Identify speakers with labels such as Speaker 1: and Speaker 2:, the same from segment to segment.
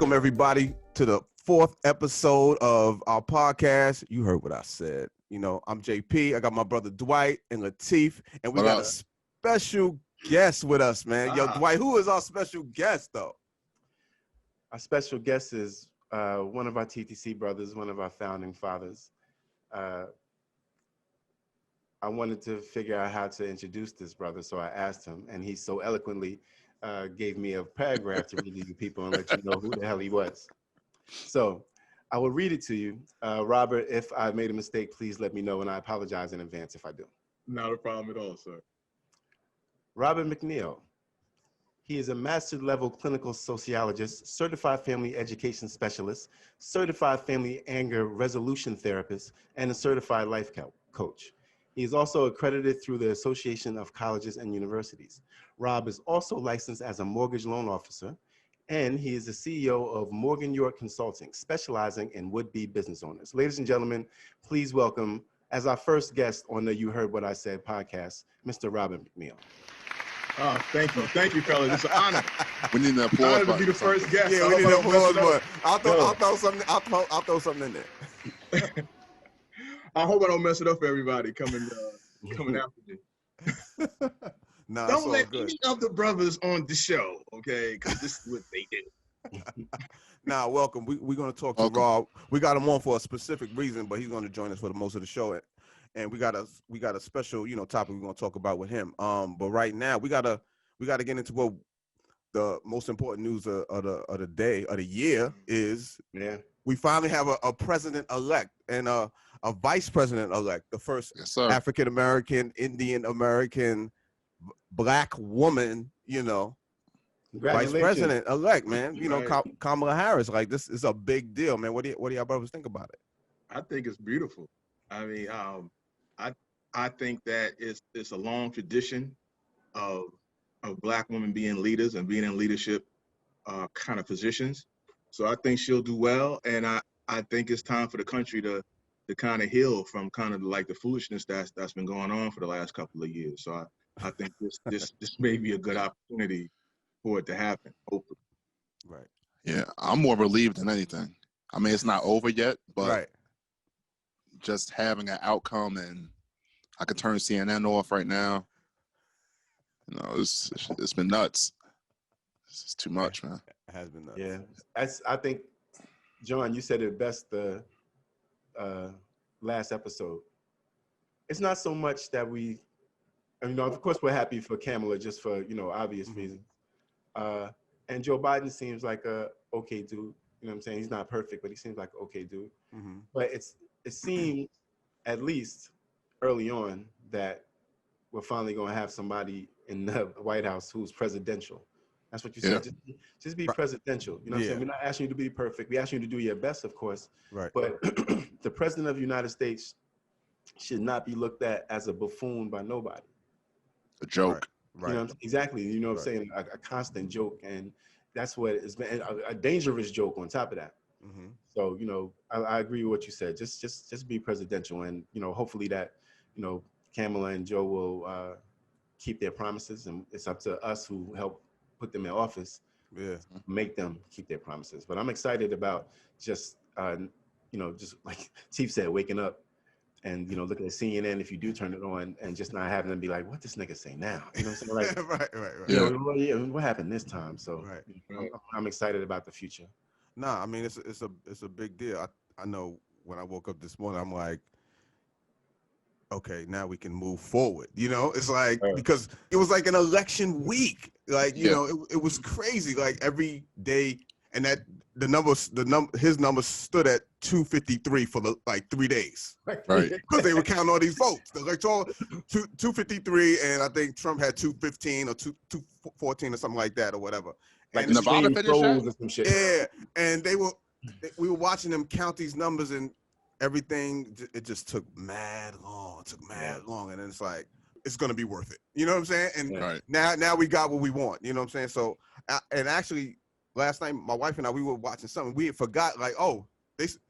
Speaker 1: Welcome, everybody, to the 4th episode of our podcast. You heard what I said. You know, I'm JP. I got my brother Dwight and Lateef, and we got a special guest with us, man. Yo, Dwight, who is our special guest, though?
Speaker 2: Our special guest is one of our TTC brothers, one of our founding fathers. I wanted to figure out how to introduce this brother, so I asked him, and he so eloquently gave me a paragraph to read to you people and let you know who the hell he was. So I will read it to you. Robert, if I made a mistake, please let me know, and I apologize in advance if I do.
Speaker 3: Not a problem at all, sir.
Speaker 2: Robert McNeill. He is a master-level clinical sociologist, certified family education specialist, certified family anger resolution therapist, and a certified life coach. He is also accredited through the Association of Colleges and Universities. Rob is also licensed as a mortgage loan officer, and he is the CEO of Morgan York Consulting, specializing in would-be business owners. Ladies and gentlemen, please welcome, as our first guest on the You Heard What I Said podcast, Mr. Robert McNeill.
Speaker 3: Oh, thank you, fellas. It's an honor.
Speaker 4: We need an applause
Speaker 3: to be the first guest.
Speaker 1: Yeah, we need an applause button. I'll throw something in there.
Speaker 3: I hope I don't mess it up for everybody coming after me.
Speaker 1: Nah,
Speaker 3: don't let any of the brothers on the show, okay? Because this is what they do.
Speaker 1: Nah, welcome. We're going to talk to Rob. We got him on for a specific reason, but he's going to join us for the most of the show. And we got a special, topic we're going to talk about with him. But right now, we gotta get into what the most important news of the day of the year is.
Speaker 2: Yeah,
Speaker 1: we finally have a president-elect and a vice president-elect, the first African-American, Indian-American, Black woman, vice president-elect, man.
Speaker 3: Right.
Speaker 1: Kamala Harris. Like, this is a big deal, man. What do y'all brothers think about it?
Speaker 3: I think it's beautiful. I mean, I think that it's a long tradition of Black women being leaders and being in leadership kind of positions. So I think she'll do well, and I think it's time for the country to kind of heal from kind of like the foolishness that's been going on for the last couple of years. So I think this may be a good opportunity for it to happen, hopefully.
Speaker 1: Right.
Speaker 4: Yeah, I'm more relieved than anything. I mean, it's not over yet, but just having an outcome, and I could turn CNN off right now. It's been nuts. It's too much, man.
Speaker 1: It has been nuts.
Speaker 2: Yeah, I think, John, you said it best the last episode. It's not so much that of course we're happy for Kamala just for, obvious reasons. And Joe Biden seems like a okay dude. You know what I'm saying? He's not perfect, but he seems like an okay dude.
Speaker 1: Mm-hmm.
Speaker 2: But it seemed, at least early on, that we're finally going to have somebody in the White House who's presidential. That's what you said. Just be presidential. You know what I'm saying? We're not asking you to be perfect. We ask you to do your best, of course.
Speaker 1: Right.
Speaker 2: But the president of the United States should not be looked at as a buffoon by nobody.
Speaker 4: A joke.
Speaker 1: Right.
Speaker 2: You know what I'm saying? Exactly. You know what I'm saying? A constant joke. And that's what it's been, a dangerous joke on top of that.
Speaker 1: Mm-hmm.
Speaker 2: So, I agree with what you said. Just be presidential. And, hopefully that, Kamala and Joe will keep their promises. And it's up to us who help put them in office, make them keep their promises. But I'm excited about just like Chief said, waking up and, looking at CNN if you do turn it on and just not having them be like, what this nigga say now? You know what I'm saying? Like,
Speaker 1: right.
Speaker 2: What happened this time? So I'm excited about the future.
Speaker 1: Nah, I mean, it's a big deal. I know when I woke up this morning, I'm like, okay, now we can move forward. It's like, because it was like an election week. Like, it was crazy. Like every day, and that his numbers stood at 253 for 3 days.
Speaker 4: Right.
Speaker 1: Because they were counting all these votes. The electoral 253, and I think Trump had 215 or 214 or something like that or whatever.
Speaker 4: Like Nevada finished
Speaker 2: some shit.
Speaker 1: Yeah, and we were watching them count these numbers and everything. It just took mad long. And then it's like, it's going to be worth it. You know what I'm saying? And now we got what we want. You know what I'm saying? So, and actually, last night, my wife and I, we were watching something. We had forgot, like,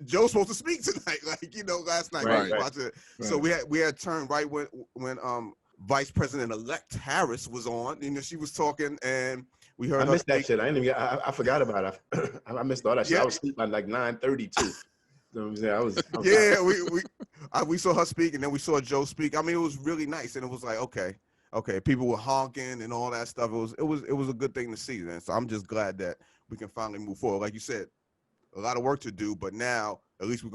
Speaker 1: Joe's supposed to speak tonight. Like, last night.
Speaker 4: Right.
Speaker 1: We were watching it. Right. So we had turned right when Vice President-elect Harris was on. She was talking, and We heard.
Speaker 2: I missed that shit. I didn't even. I forgot about it. I missed all that shit. I was asleep by like 9:30 too. You know what I'm saying? I was
Speaker 1: yeah, we saw her speak, and then we saw Joe speak. I mean, it was really nice, and it was like, okay, people were honking and all that stuff. It was a good thing to see, then. So I'm just glad that we can finally move forward. Like you said, a lot of work to do, but now at least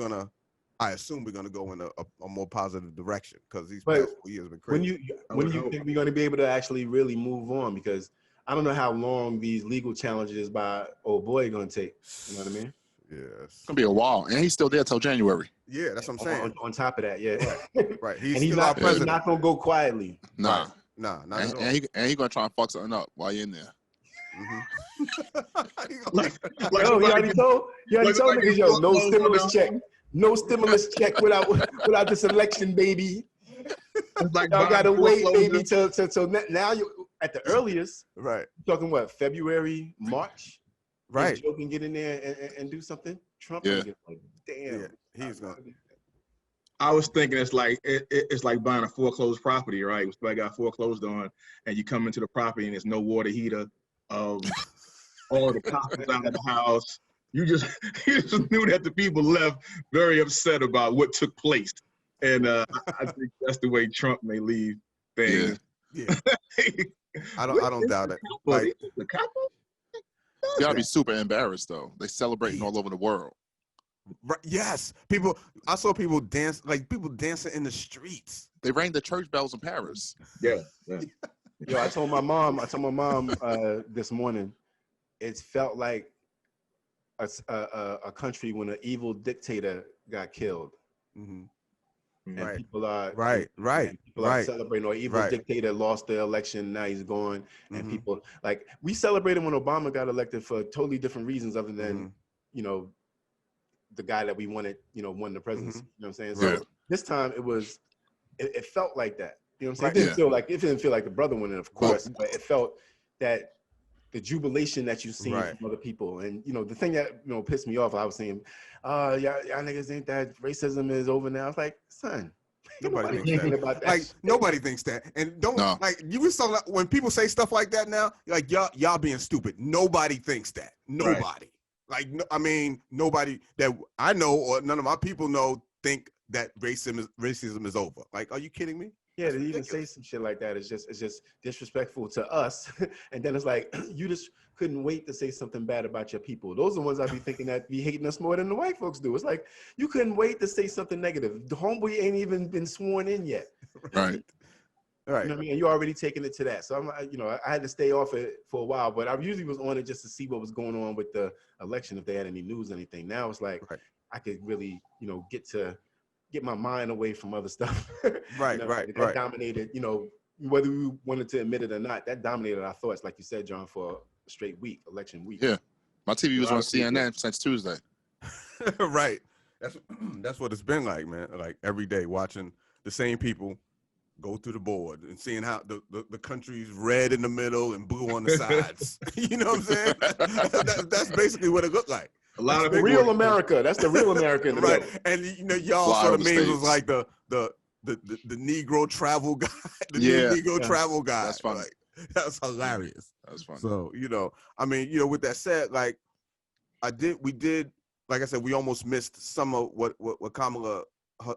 Speaker 1: I assume we're gonna go in a more positive direction, because these past 4 years have been crazy.
Speaker 2: When do you think we're gonna be able to actually really move on? Because I don't know how long these legal challenges by old boy are gonna take. You know what I mean?
Speaker 1: Yeah,
Speaker 4: it's gonna be a while, and he's still there till January.
Speaker 1: Yeah, that's what I'm saying.
Speaker 2: On top of that, yeah,
Speaker 1: right.
Speaker 2: He's not president. He's not gonna go quietly.
Speaker 4: Nah,
Speaker 1: right. Nah, not at all.
Speaker 4: And he gonna try and fuck something up while you're in there.
Speaker 2: He already told niggas, yo, no stimulus check. No stimulus check without this election, baby.
Speaker 3: Like
Speaker 2: y'all gotta wait, baby, till now. You at the earliest,
Speaker 1: right?
Speaker 2: You're talking what, February, March,
Speaker 1: right?
Speaker 2: Joe can get in there and do something. Trump,
Speaker 1: like, damn, he's gonna.
Speaker 3: I was thinking it's like buying a foreclosed property, right? Somebody got foreclosed on, and you come into the property and there's no water heater. All the cops out of the house. You just knew that the people left very upset about what took place, and I think that's the way Trump may leave things.
Speaker 1: Yeah. I don't doubt it.
Speaker 3: Like,
Speaker 4: you gotta be super embarrassed though. They celebrating all over the world.
Speaker 1: Right. Yes, I saw people dance, like people dancing in the streets.
Speaker 4: They rang the church bells in Paris.
Speaker 3: Yeah.
Speaker 2: Yo, I told my mom this morning, it felt like a country when an evil dictator got killed.
Speaker 1: Mm-hmm.
Speaker 2: And right. People are
Speaker 1: people
Speaker 2: are celebrating, or evil dictator lost the election, now he's gone. And people, like, we celebrated when Obama got elected for totally different reasons other than the guy that we wanted, won the presidency. You know what I'm saying? So this time it felt like that. You know what I'm saying? It didn't feel like the brother winning, of course, but it felt that the jubilation that you see from other people. And the thing that pissed me off, I was saying, y'all niggas think that racism is over now. I was like, son, nobody thinks about that.
Speaker 1: Like, nobody thinks that. And like, you were so, when people say stuff like that now, like, y'all being stupid. Nobody thinks that. Nobody. Right. Like, I mean, nobody that I know or none of my people know think that racism is over. Like, are you kidding me?
Speaker 2: Yeah, to even say some shit like that is just disrespectful to us. And then it's like, you just couldn't wait to say something bad about your people. Those are the ones I be thinking that be hating us more than the white folks do. It's like, you couldn't wait to say something negative. The homeboy ain't even been sworn in yet.
Speaker 4: Right.
Speaker 2: Right. You know what I mean? And you're already taking it to that. So I had to stay off it for a while, but I usually was on it just to see what was going on with the election, if they had any news or anything. Now it's like, I could really, get my mind away from other stuff. That dominated, whether we wanted to admit it or not, that dominated our thoughts, like you said, John, for a straight week, election week.
Speaker 4: Yeah. My TV was on CNN since Tuesday.
Speaker 1: Right. That's what it's been like, man. Like, every day watching the same people go through the board and seeing how the country's red in the middle and blue on the sides. You know what I'm saying? That's basically what it looked like.
Speaker 2: A lot of real America. That's the real America in the middle.
Speaker 1: And y'all sort of memes was like the Negro travel guy. Negro travel guy.
Speaker 4: That's funny.
Speaker 1: Like, that's hilarious.
Speaker 4: That's funny.
Speaker 1: So, I mean, with that said, like, we did, like I said, we almost missed some of what Kamala,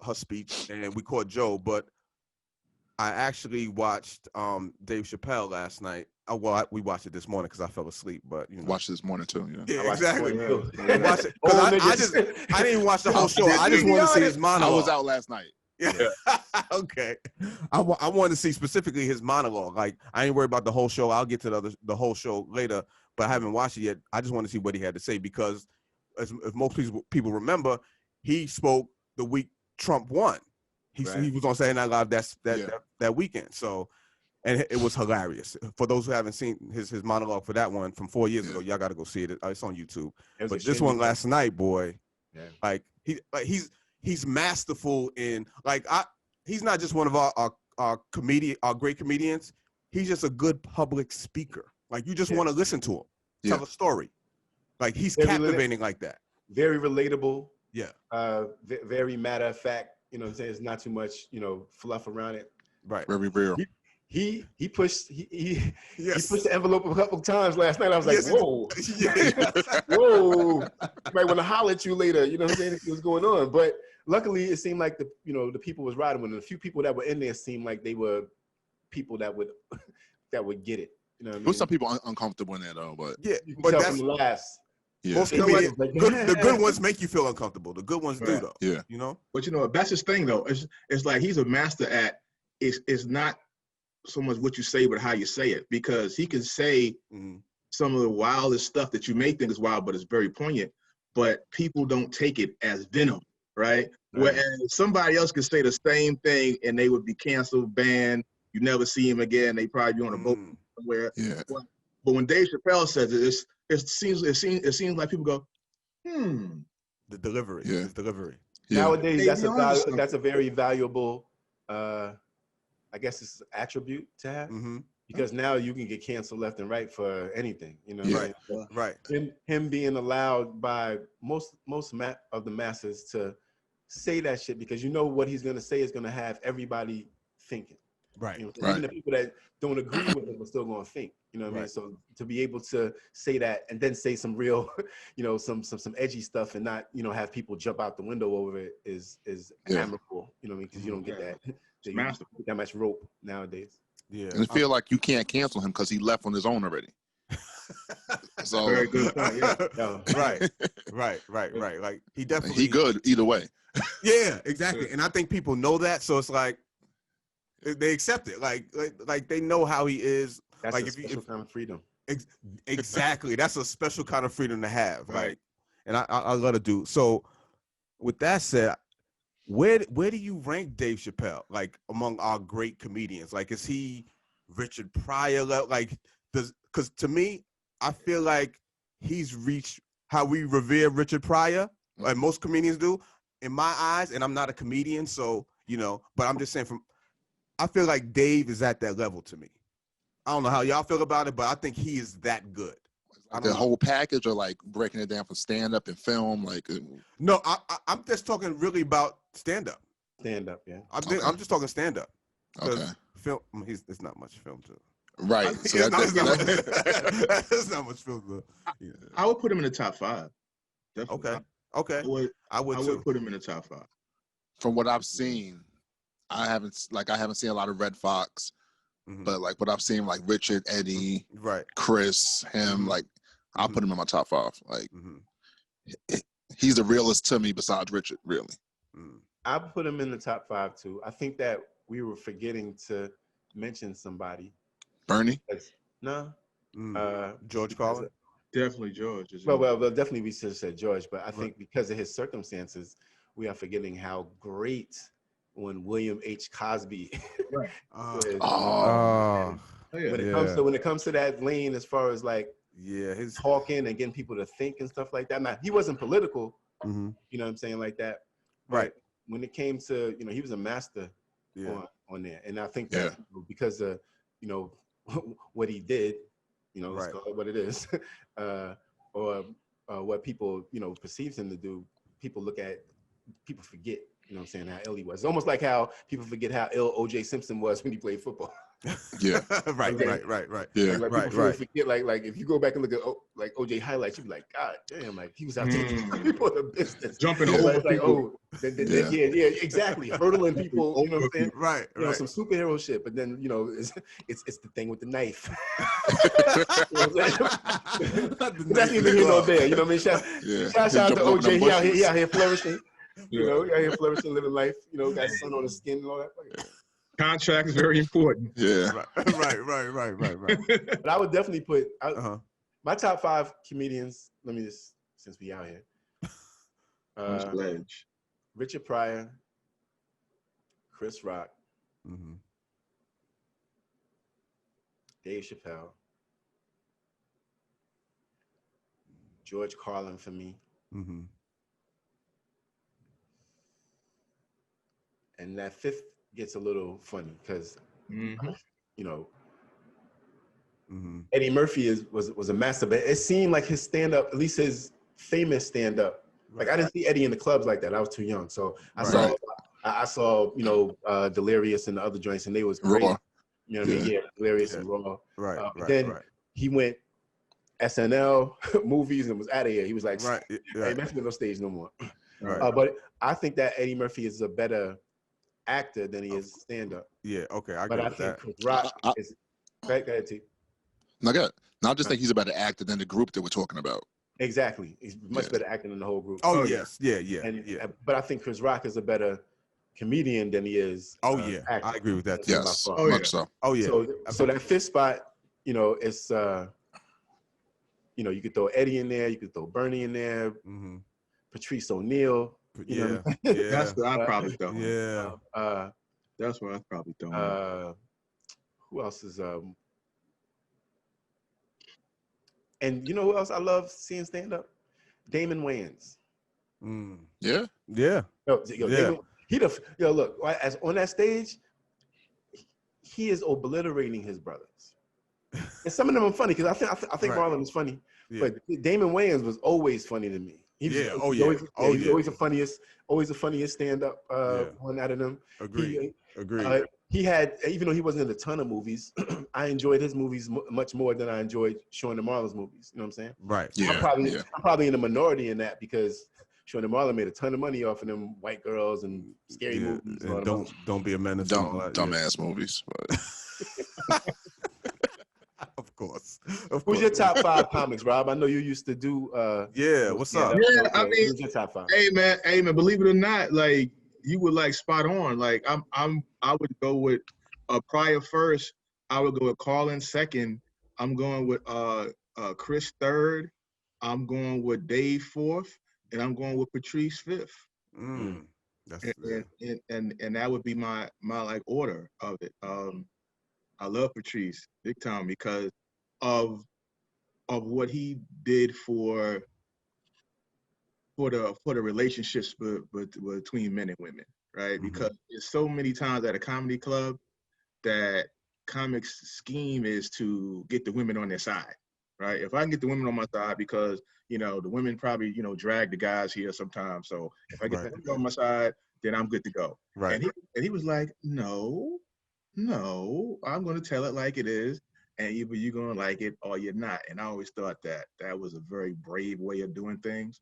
Speaker 1: her speech, and we caught Joe, but I actually watched Dave Chapelle last night. We watched it this morning because I fell asleep. But
Speaker 4: watched it this morning too.
Speaker 1: Yeah, exactly. I watched it because I didn't even watch the whole show. I just wanted to see his monologue.
Speaker 4: I was out last night.
Speaker 1: Yeah. Okay. I wanted to see specifically his monologue. Like, I ain't worried about the whole show. I'll get to the whole show later. But I haven't watched it yet. I just want to see what he had to say because, as most people remember, he spoke the week Trump won. He was on Saturday Night Live that weekend. So, and it was hilarious. For those who haven't seen his monologue for that one from 4 years ago, y'all got to go see it. It's on YouTube. But this one last night, boy, like he's masterful in he's not just one of our great comedians. He's just a good public speaker. Like, you just want to listen to him tell a story. Like, he's captivating like that.
Speaker 2: Very relatable.
Speaker 1: Yeah.
Speaker 2: Very matter of fact. You know what I'm saying? It's not too much, fluff around it.
Speaker 1: Right.
Speaker 4: Very real.
Speaker 2: he pushed he
Speaker 1: Yes.
Speaker 2: pushed the envelope a couple times last night. I was like,
Speaker 1: Yes,
Speaker 2: whoa, whoa. You might want to holler at you later. You know what I'm saying? What's going on? But luckily, it seemed like the people was riding with it. A few people that were in there seemed like they were people that would get it. You know what I mean?
Speaker 4: There's some people uncomfortable in there though, but
Speaker 1: yeah,
Speaker 2: You can
Speaker 1: but
Speaker 2: tell
Speaker 1: that's
Speaker 2: from the last.
Speaker 4: yeah.
Speaker 1: most comedians. The good ones make you feel uncomfortable. The good ones do though.
Speaker 4: Yeah.
Speaker 1: You know.
Speaker 3: But that's his thing though. It's like he's a master at. It's not so much what you say, but how you say it, because he can say some of the wildest stuff that you may think is wild, but it's very poignant. But people don't take it as venom, right? Whereas somebody else could say the same thing and they would be canceled, banned. You never see him again. They probably be on a boat somewhere.
Speaker 4: Yeah.
Speaker 3: But when Dave Chapelle says it, it seems like people go,
Speaker 1: The delivery.
Speaker 4: Yeah.
Speaker 1: His delivery.
Speaker 4: Yeah.
Speaker 2: Nowadays,
Speaker 3: Maybe
Speaker 2: that's a very valuable, I guess it's an attribute to have, because now you can get canceled left and right for anything. You know,
Speaker 1: Right. Right.
Speaker 2: Him being allowed by most of the masses to say that shit, because you know what he's gonna say is gonna have everybody thinking.
Speaker 1: Right.
Speaker 2: You know,
Speaker 4: Right.
Speaker 2: even the people that don't agree with him are still gonna think. You know what I mean? So to be able to say that and then say some real, some edgy stuff and not, have people jump out the window over it is admirable. You know what I mean? Because you don't get that. You don't get that much rope nowadays.
Speaker 1: Yeah.
Speaker 4: And I feel like you can't cancel him because he left on his own already. So
Speaker 3: very good point. Yeah.
Speaker 1: Right. Like he definitely
Speaker 4: he good either way.
Speaker 1: Yeah, exactly. And I think people know that, so it's like they accept it. Like they know how he is.
Speaker 2: That's
Speaker 1: like
Speaker 2: a special kind of freedom.
Speaker 1: Exactly. That's a special kind of freedom to have.
Speaker 3: Right.
Speaker 1: Like, and I love to do. So with that said, where do you rank Dave Chapelle, like among our great comedians? Like, is he Richard Pryor? Like, because to me, I feel like he's reached how we revere Richard Pryor, like most comedians do, in my eyes. And I'm not a comedian, so but I'm just saying I feel like Dave is at that level to me. I don't know how y'all feel about it, but I think he is that good.
Speaker 4: The whole package, or like breaking it down for stand up and film, like.
Speaker 1: No, I'm just talking really about stand up.
Speaker 2: Stand up, yeah.
Speaker 1: I'm just talking stand up.
Speaker 4: Okay.
Speaker 1: Film, it's not much film to.
Speaker 4: Right. So
Speaker 1: That's not much film to. Yeah.
Speaker 3: I would put him in the top 5. Definitely.
Speaker 1: Okay.
Speaker 3: I would put him in the top 5.
Speaker 4: From what I've seen, I haven't seen a lot of Red Fox, but like what I've seen, like Richard, Eddie,
Speaker 1: right,
Speaker 4: Chris, him, like I'll put him in my top 5. Like he's the realest to me besides Richard, really.
Speaker 2: I put him in the top 5 too. I think that we were forgetting to mention somebody.
Speaker 4: Bernie?
Speaker 2: No.
Speaker 1: George Carlin?
Speaker 3: Definitely George.
Speaker 2: Well, definitely we should have said George, but I think because of his circumstances, we are forgetting how great when William H. Cosby was. When it comes to that lane, as far as like his talking and getting people to think and stuff like that. Now, he wasn't political, you know what I'm saying, like that.
Speaker 1: Right.
Speaker 2: When it came to, he was a master on there. And I think that because of, what he did, let's call it what it is, or what people, perceives him to do, people forget, you know what I'm saying, how ill he was. It's almost like how people forget how ill O.J. Simpson was when he played football.
Speaker 4: Yeah.
Speaker 1: Right.
Speaker 4: Yeah.
Speaker 2: Like people forget, like if you go back and look at like OJ highlights, you'd be like, God damn, like he was out taking people to business.
Speaker 3: Jumping over
Speaker 2: people. Exactly. Hurdling people, you know what I'm saying?
Speaker 1: Right.
Speaker 2: Some superhero shit, but then it's the thing with the knife. That's neither here nor there. You know what I mean? Shout out to OJ. He out here flourishing. He out here flourishing, living life. Got sun on his skin and all that.
Speaker 3: Contract is very important.
Speaker 4: Yeah.
Speaker 1: Right.
Speaker 2: But I would definitely put my top 5 comedians. Let me just, since we out here. Richard Pryor, Chris Rock, Dave Chapelle, George Carlin for me. And that 5th gets a little funny because, Eddie Murphy was a master, but it seemed like his stand-up, at least his famous stand-up, like I didn't see Eddie in the clubs like that. I was too young, so I saw Delirious and the other joints, and they was great. You know what I mean? Yeah, Delirious and Raw.
Speaker 1: Right.
Speaker 2: Then he went SNL movies and was out of here. He was like,
Speaker 1: right.
Speaker 2: Hey, mess with no stage no more.
Speaker 1: Right.
Speaker 2: But I think that Eddie Murphy is a better actor than he is stand-up.
Speaker 1: Yeah. Okay.
Speaker 2: But I think Chris Rock is. Go ahead, T.
Speaker 4: No, good. No, I just think he's a better actor than the group that we're talking about.
Speaker 2: Exactly. He's much better acting than the whole group.
Speaker 1: Oh, yes. Yeah.
Speaker 2: But I think Chris Rock is a better comedian than he is.
Speaker 1: Actor. I agree with that too.
Speaker 4: Yes. Much so.
Speaker 1: Oh yeah.
Speaker 2: So that fifth spot, it's you could throw Eddie in there, you could throw Bernie in there, Patrice O'Neal.
Speaker 1: Yeah.
Speaker 3: That's what I probably throw.
Speaker 1: Yeah.
Speaker 3: That's what I probably throw.
Speaker 2: Who else is and you know who else I love seeing stand up? Damon Wayans.
Speaker 1: Yeah.
Speaker 2: Damon, look, as on that stage, he is obliterating his brothers. And some of them are funny because I think Marlon was funny, but Damon Wayans was always funny to me. He was always the funniest stand up one out of them.
Speaker 1: Agreed.
Speaker 2: He had, even though he wasn't in a ton of movies, I enjoyed his movies much more than I enjoyed Sean and Marlon's movies. You know what I'm saying?
Speaker 1: Right.
Speaker 2: Yeah. I'm probably in the minority in that because Sean and Marlon made a ton of money off of them white girls and scary movies.
Speaker 1: And don't be a menace.
Speaker 4: Dumbass movies. But.
Speaker 1: Of course.
Speaker 2: Who's your top 5 comics, Rob? I know you used to do.
Speaker 1: What's up?
Speaker 3: Yeah, I mean,
Speaker 2: who's your top 5?
Speaker 3: Hey man, believe it or not, like you were like spot on. Like I would go with Pryor first. I would go with Carlin second. I'm going with Chris third. I'm going with Dave fourth, and I'm going with Patrice fifth. And that would be my like order of it. I love Patrice big time because of what he did for the relationships between men and women, right? Because there's so many times at a comedy club that comics' scheme is to get the women on their side, right? If I can get the women on my side, because the women probably drag the guys here sometimes. So if I get the women on my side, then I'm good to go.
Speaker 1: Right.
Speaker 3: And he was like, no, I'm going to tell it like it is, and either you're going to like it or you're not. And I always thought that was a very brave way of doing things.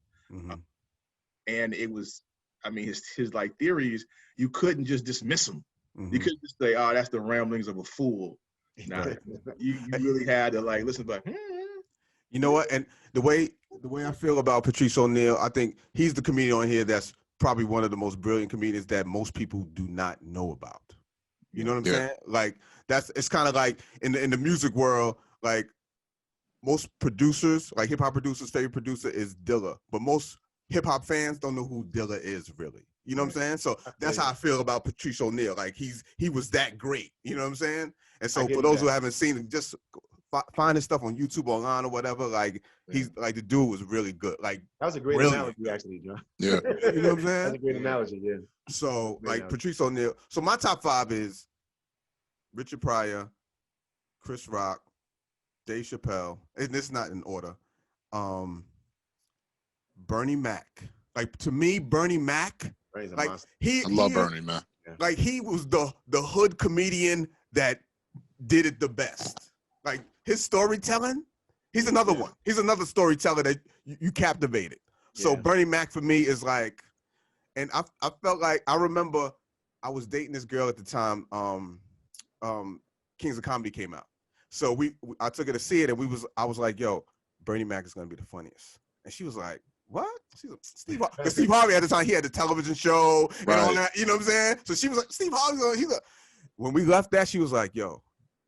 Speaker 3: And it was, I mean, his like theories, you couldn't just dismiss them. You couldn't just say, oh, that's the ramblings of a fool. Nah, you really had to like listen, but
Speaker 1: you know what? And the way I feel about Patrice O'Neal, I think he's the comedian on here that's probably one of the most brilliant comedians that most people do not know about. You know what I'm saying? Like it's kind of like in the music world, like most producers, like hip hop producers' favorite producer is Dilla, but most hip hop fans don't know who Dilla is really. You know what I'm saying? So that's how I feel about Patrice O'Neal. Like he was that great. You know what I'm saying? And so for those who haven't seen it, just find his stuff on YouTube online or whatever. Like he's like the dude was really good. Like
Speaker 2: that was a great analogy, actually, John.
Speaker 4: Yeah.
Speaker 1: You know what I'm saying?
Speaker 2: That's a great analogy. Yeah.
Speaker 1: So like Patrice O'Neal. So my top 5 is Richard Pryor, Chris Rock, Dave Chapelle, and it's not in order. Bernie Mac. Like to me, Bernie Mac. Like I
Speaker 4: love Bernie, man.
Speaker 1: Like he was the hood comedian that did it the best. Like his storytelling, he's another one. He's another storyteller that you captivated. So Bernie Mac for me is like, and I felt like I remember I was dating this girl at the time. Kings of Comedy came out, so I took her to see it, and I was like, yo, Bernie Mac is gonna be the funniest, and she was like, what? Steve Harvey at the time, he had the television show and all that, you know what I'm saying? So she was like, Steve Harvey, when we left that, she was like, yo,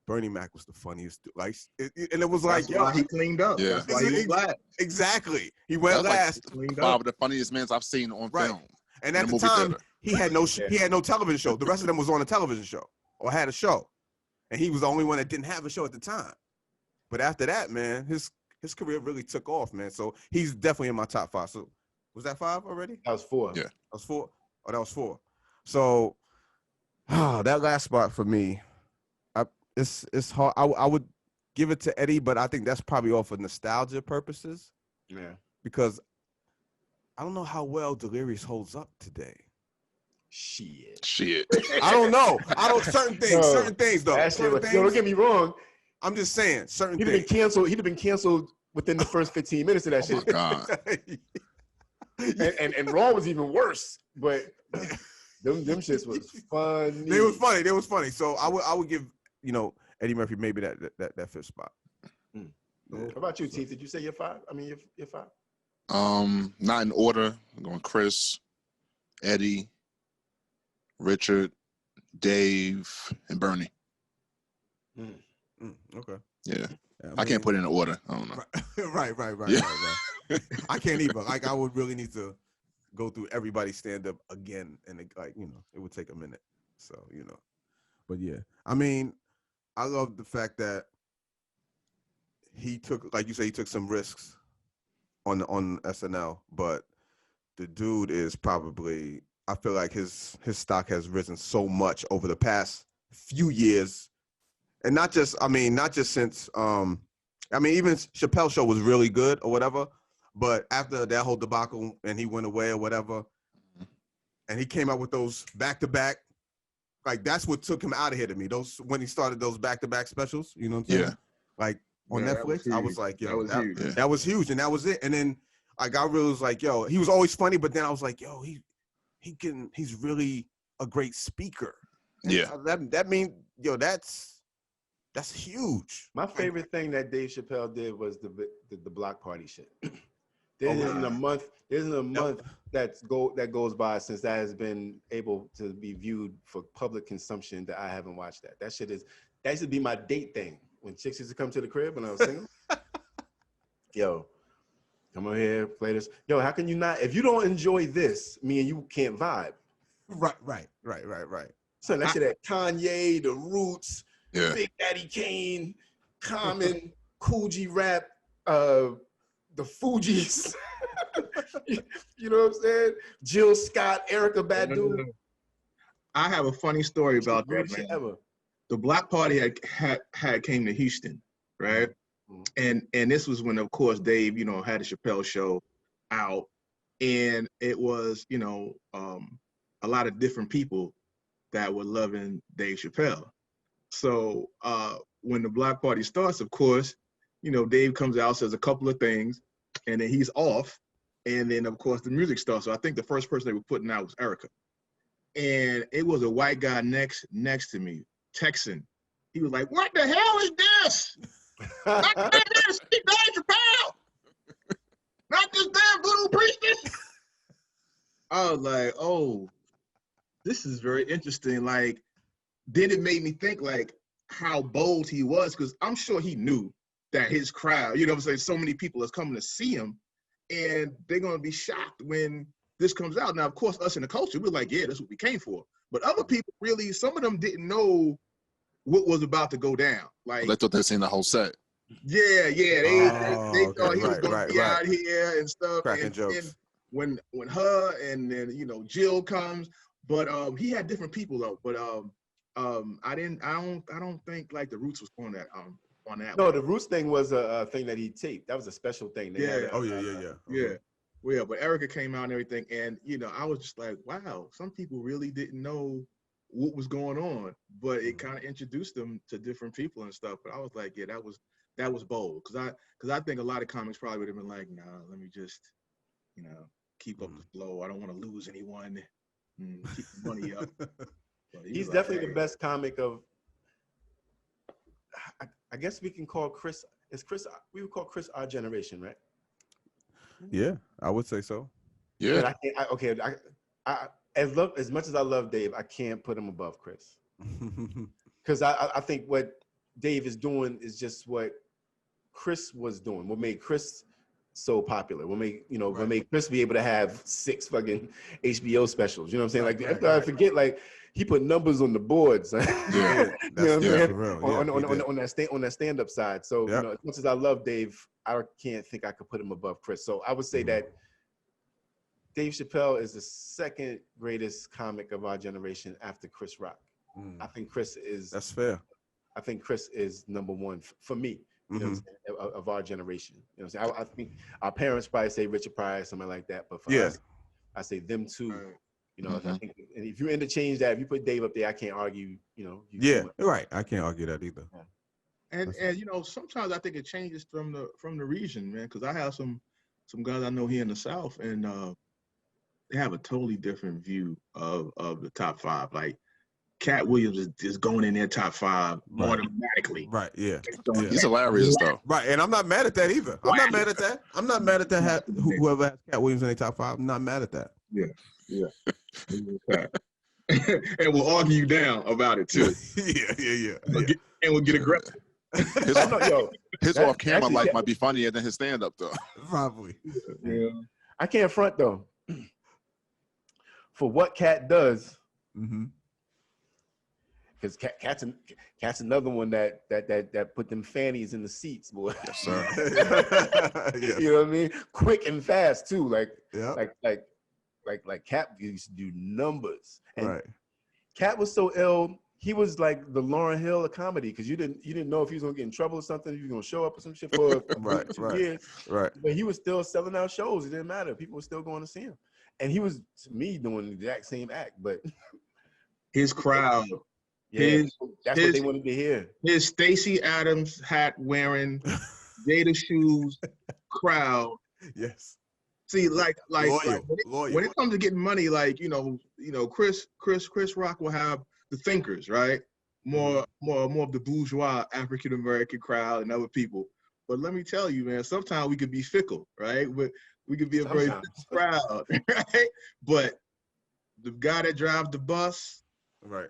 Speaker 1: Bernie Mac was the funniest. Like, and it was like,
Speaker 3: yo, he cleaned up.
Speaker 4: Yeah.
Speaker 3: That's why he went last.
Speaker 1: Exactly. He went last.
Speaker 4: Like 5 of the funniest men I've seen on film.
Speaker 1: And at the time, he had no television show. The rest of them was on a television show or had a show. And he was the only one that didn't have a show at the time. But after that, man, his career really took off, man. So he's definitely in my top 5. So was that 5 already?
Speaker 2: That was 4.
Speaker 4: Yeah.
Speaker 1: That was 4? Oh, that was 4. So that last spot for me, it's hard. I would give it to Eddie, but I think that's probably all for nostalgia purposes.
Speaker 2: Yeah.
Speaker 1: Because I don't know how well Delirious holds up today.
Speaker 4: Shit.
Speaker 1: I don't know. Certain things though. Certain things.
Speaker 2: Don't get me wrong.
Speaker 1: I'm just saying certain
Speaker 2: He'd
Speaker 1: things.
Speaker 2: He'd have been canceled within the first 15 minutes of that shit.
Speaker 4: God.
Speaker 2: and Raw was even worse. But them shits was funny.
Speaker 1: They was funny. So I would give Eddie Murphy maybe that fifth spot.
Speaker 2: How about you, Teeth? Did you say you're 5? I mean, you're 5.
Speaker 4: Not in order. I'm going Chris, Eddie, Richard, Dave, and Bernie.
Speaker 1: Okay.
Speaker 4: Yeah. I can't put it in order. I don't know.
Speaker 1: Right.
Speaker 4: Yeah.
Speaker 1: Right. I can't either. Like, I would really need to go through everybody's stand-up again, and it would take a minute. So, but yeah. I mean, I love the fact that he took, like you say, he took some risks on SNL, but the dude is probably, I feel like his stock has risen so much over the past few years. And not just since, even Chappelle Show was really good or whatever, but after that whole debacle and he went away or whatever, and he came out with those back-to-back, like that's what took him out of here to me. When he started those back-to-back specials, you know what I'm saying?
Speaker 4: Yeah.
Speaker 1: Like on Netflix, I was like, yo,
Speaker 3: that was
Speaker 1: huge, and that was it. And then like I really was like, yo, he was always funny, but then I was like, yo, he's really a great speaker. And
Speaker 4: yeah.
Speaker 1: That means, yo, that's huge.
Speaker 2: My favorite thing that Dave Chapelle did was the block party shit. There isn't a month that goes by since that has been able to be viewed for public consumption that I haven't watched that. That used to be my date thing when chicks used to come to the crib when I was single. Yo, come over here, play this. Yo, how can you not? If you don't enjoy this, me and you can't vibe.
Speaker 1: Right.
Speaker 2: So that shit at Kanye, The Roots,
Speaker 4: Yeah.
Speaker 2: Big Daddy Kane, Common, Cool G Rap, the Fugees. You know what I'm saying? Jill Scott, Erykah Badu.
Speaker 3: I have a funny story about that,
Speaker 2: Greatest shit
Speaker 3: man.
Speaker 2: ever.
Speaker 3: The block party had came to Houston, right? Mm-hmm. And this was when, of course, Dave, had the Chappelle Show out, and it was, a lot of different people that were loving Dave Chapelle. So when the block party starts, of course, Dave comes out, says a couple of things, and then he's off. And then, of course, the music starts. So I think the first person they were putting out was Erykah. And it was a white guy next to me, Texan. He was like, "What the hell is this? Not this, Dave Chapelle. Not this damn voodoo priestess." I was like, "Oh, this is very interesting." Like, then it made me think like how bold he was, because I'm sure he knew that his crowd, so many people is coming to see him, and they're gonna be shocked when this comes out. Now, of course, us in the culture, we're like, yeah, that's what we came for. But other people really, some of them didn't know what was about to go down. Like,
Speaker 4: they thought they'd seen the whole set.
Speaker 3: Yeah, they thought he was gonna be out here and stuff.
Speaker 1: Cracking
Speaker 3: and
Speaker 1: jokes.
Speaker 3: When her and then Jill comes, but he had different people though. But I don't think like the Roots was on that.
Speaker 2: No, the Roots thing was a thing that he taped. That was a special thing.
Speaker 1: Yeah.
Speaker 3: Yeah. But Erykah came out and everything, and I was just like, wow, some people really didn't know what was going on, but it kind of introduced them to different people and stuff. But I was like, yeah, that was bold, because I think a lot of comics probably would have been like, nah, let me just keep up the flow. I don't want to lose anyone. Keep the money up.
Speaker 2: He's definitely the best comic of. I guess we can call Chris. We would call Chris our generation, right?
Speaker 1: Yeah, I would say so.
Speaker 4: Yeah.
Speaker 2: As much as I love Dave, I can't put him above Chris. Because I think what Dave is doing is just what Chris was doing. What made Chris so popular? What made Chris be able to have 6 fucking HBO specials? You know what I'm saying? I forget, like, he put numbers on the boards.
Speaker 1: Yeah,
Speaker 2: on that stand-up side. So as much as I love Dave, I can't think I could put him above Chris. So I would say that Dave Chapelle is the second greatest comic of our generation after Chris Rock. I think Chris is.
Speaker 1: That's fair.
Speaker 2: I think Chris is number 1 for me. You know what I'm saying, of our generation. You know what I'm saying? I think our parents probably say Richard Pryor, something like that. But for us, I say them two. I think and if you interchange that, if you put Dave up there, I can't argue.
Speaker 1: Yeah, right. I can't argue that either.
Speaker 3: Yeah. And sometimes I think it changes from the region, man. Because I have some guys I know here in the South, and they have a totally different view of the top five. Like Cat Williams is going in their top five automatically.
Speaker 1: Right. Yeah.
Speaker 4: He's hilarious though.
Speaker 1: Right. And I'm not mad at that either. I'm not mad at that. I'm not mad at that. Whoever has Cat Williams in their top five, I'm not mad at that.
Speaker 3: Yeah. And we'll argue you down about it too.
Speaker 1: Yeah.
Speaker 3: And we'll get aggressive.
Speaker 4: His off-camera life might be funnier than his stand-up though.
Speaker 1: Probably.
Speaker 3: Yeah.
Speaker 2: I can't front though. For what Cat does, because Cat's another one that put them fannies in the seats, boy.
Speaker 4: Yes, sir.
Speaker 1: Yes.
Speaker 2: You know what I mean? Quick and fast too. Like Cat used to do numbers. And Cat was so ill. He was like the Lauryn Hill of comedy, because you didn't know if he was gonna get in trouble or something, if he was gonna show up or some shit for 2 years.
Speaker 1: Right.
Speaker 2: But he was still selling out shows. It didn't matter. People were still going to see him. And he was, to me, doing the exact same act, but
Speaker 3: his crowd.
Speaker 2: That's what they wanted to hear.
Speaker 3: His Stacey Adams hat wearing, Jada shoes crowd.
Speaker 1: Yes.
Speaker 3: See, like
Speaker 1: loyal.
Speaker 3: When it comes to getting money, like Chris Rock will have the thinkers, right? More of the bourgeois African American crowd and other people. But let me tell you, man, sometimes we could be fickle, right? But we could be a very fickle crowd, right? But the guy that drives the bus,
Speaker 1: right?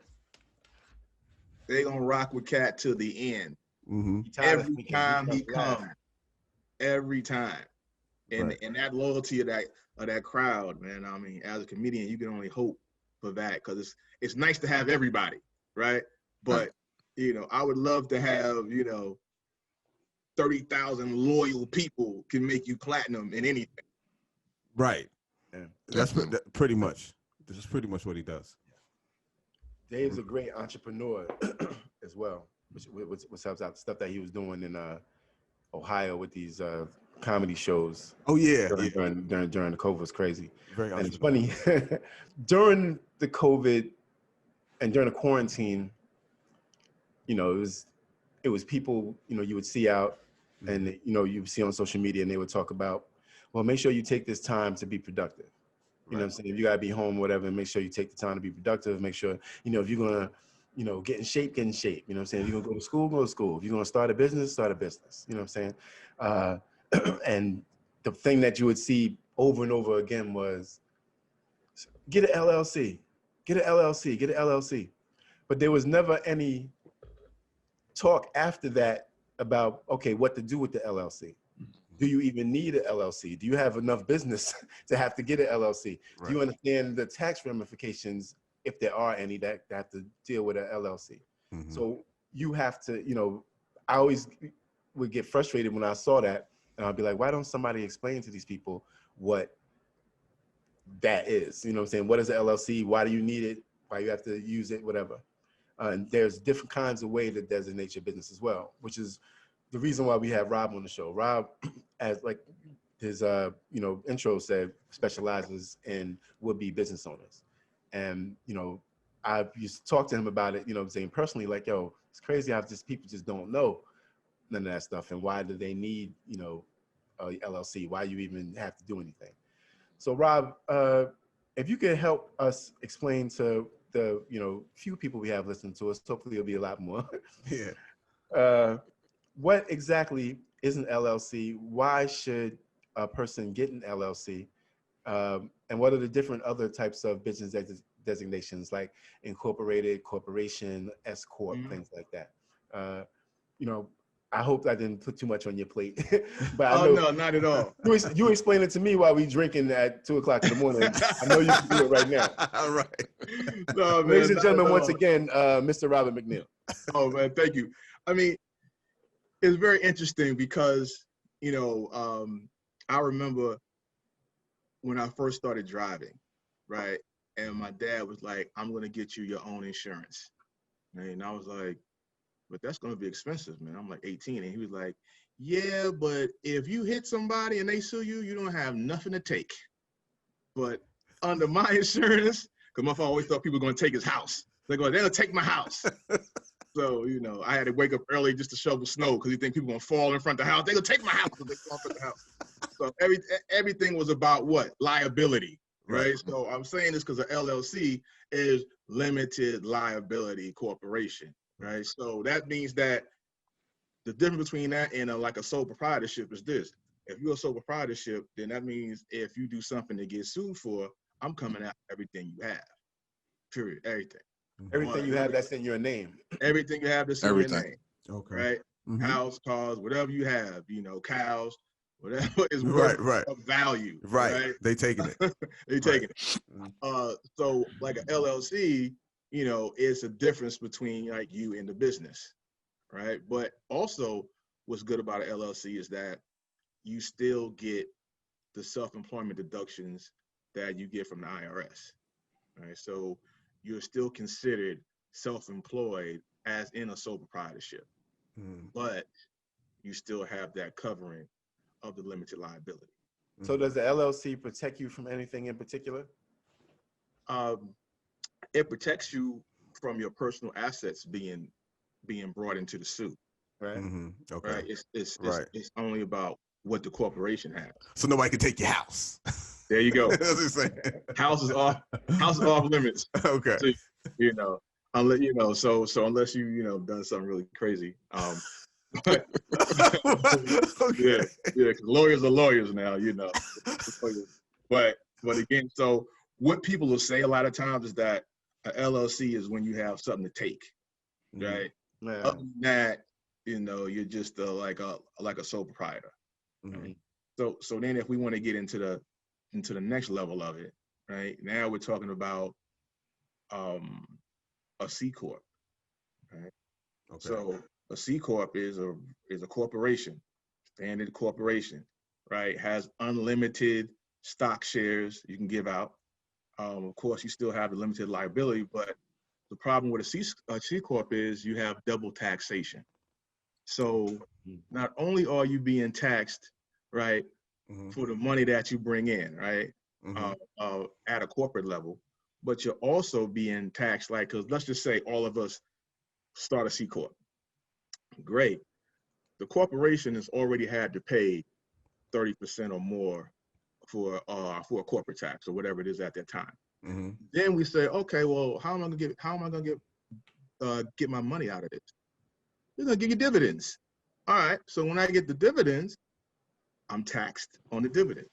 Speaker 3: They gonna rock with Cat till the end.
Speaker 1: Every
Speaker 3: time he comes, every time, and that loyalty of that crowd, man. I mean, as a comedian, you can only hope for that, because it's nice to have everybody, right? But I would love to have 30,000 loyal people can make you platinum in anything.
Speaker 1: Right. Yeah. That's pretty much. This is pretty much what he does.
Speaker 2: Dave's a great entrepreneur as well, which helps out stuff that he was doing in Ohio with these comedy shows.
Speaker 1: Oh yeah,
Speaker 2: during the COVID was crazy.
Speaker 1: And
Speaker 2: it's funny during the COVID and during the quarantine, it was people you would see out, and you would see on social media, and they would talk about, well, make sure you take this time to be productive. You know what I'm saying? If you gotta be home, whatever, make sure you take the time to be productive. Make sure, if you're gonna, get in shape, get in shape. You know what I'm saying? If you're gonna go to school, go to school. If you're gonna start a business, start a business. You know what I'm saying? And the thing that you would see over and over again was, get an LLC, get an LLC, get an LLC. But there was never any talk after that about, okay, what to do with the LLC. Do you even need an LLC? Do you have enough business to have to get an LLC? Right. Do you understand the tax ramifications, if there are any, that have to deal with an LLC? So you have to, I always would get frustrated when I saw that, and I'd be like, why don't somebody explain to these people what that is? You know what I'm saying? What is an LLC? Why do you need it? Why you have to use it? Whatever. And there's different kinds of way to designate your business as well, which is the reason why we have Rob on the show. Rob, as like his intro said, specializes in would-be business owners. And I used to talk to him about it, I'm saying personally, like, yo, it's crazy how people just don't know none of that stuff, and why do they need a LLC? Why you even have to do anything? So Rob, if you could help us explain to the few people we have listening to us, hopefully it'll be a lot more.
Speaker 1: Yeah.
Speaker 2: What exactly is an LLC? Why should a person get an LLC? And what are the different other types of business designations, like incorporated, corporation, S corp, things like that? I hope I didn't put too much on your plate. But
Speaker 3: no, not at all.
Speaker 2: You explain it to me while we drinking at 2:00 in the morning. I know you can do it right now.
Speaker 1: All right.
Speaker 3: No, man,
Speaker 2: ladies and gentlemen, once again, Mr. Robert McNeill.
Speaker 3: Oh man, thank you. I mean, it's very interesting because, I remember when I first started driving, right? And my dad was like, I'm going to get you your own insurance. And I was like, but that's going to be expensive, man. I'm like 18. And he was like, yeah, but if you hit somebody and they sue you, you don't have nothing to take. But under my insurance, because my father always thought people were going to take his house. They're going to take my house. So, you know, I had to wake up early just to shovel snow because he think people going to fall in front of the house. They're going to take my house. They fall in front of the house. So everything was about what? Liability, right? So I'm saying this because the LLC is limited liability corporation, right? So that means that the difference between that and like a sole proprietorship is this. If you're a sole proprietorship, then that means if you do something to get sued for, I'm coming out everything you have, period, everything.
Speaker 2: Everything you have that's in your name.
Speaker 3: Everything you have that's in your name.
Speaker 1: Okay.
Speaker 3: Right? House, cars, whatever you have, you know, cows, whatever is
Speaker 1: right.
Speaker 3: of value.
Speaker 1: Right. They taking it.
Speaker 3: They taking it. So like an LLC, you know, it's a difference between like you and the business, right? But also what's good about an LLC is that you still get the self-employment deductions that you get from the IRS, right? So you're still considered self-employed as in a sole proprietorship, but you still have that covering of the limited liability.
Speaker 2: So does the LLC protect you from anything in particular?
Speaker 3: It protects you from your personal assets being brought into the suit.
Speaker 2: Right.
Speaker 1: Okay.
Speaker 3: Right. It's only about what the corporation has.
Speaker 1: So nobody can take your house.
Speaker 3: There you go.
Speaker 1: That's what
Speaker 3: House is off limits.
Speaker 1: Okay.
Speaker 3: So, you know, unless you know, so unless you done something really crazy. But,
Speaker 1: okay.
Speaker 3: yeah, because lawyers are lawyers now, you know. But again, so what people will say a lot of times is that an LLC is when you have something to take, right?
Speaker 2: Yeah.
Speaker 3: Other than that, you know, you're just like a sole proprietor. Right? So then if we want to get into the next level of it, right? Now we're talking about a C corp, right? Okay. So a C corp is a corporation, standard corporation, right? Has unlimited stock shares you can give out. Of course, you still have the limited liability, but the problem with a C corp is you have double taxation. So not only are you being taxed, right, for the money that you bring in, right, at a corporate level, but you're also being taxed, like, because let's just say all of us start a C corp. Great. The corporation has already had to pay 30% or more for a corporate tax or whatever it is at that time. Then we say, okay, well, how am I gonna get my money out of this? They're gonna give you dividends. All right. So when I get the dividends, I'm taxed on the dividend.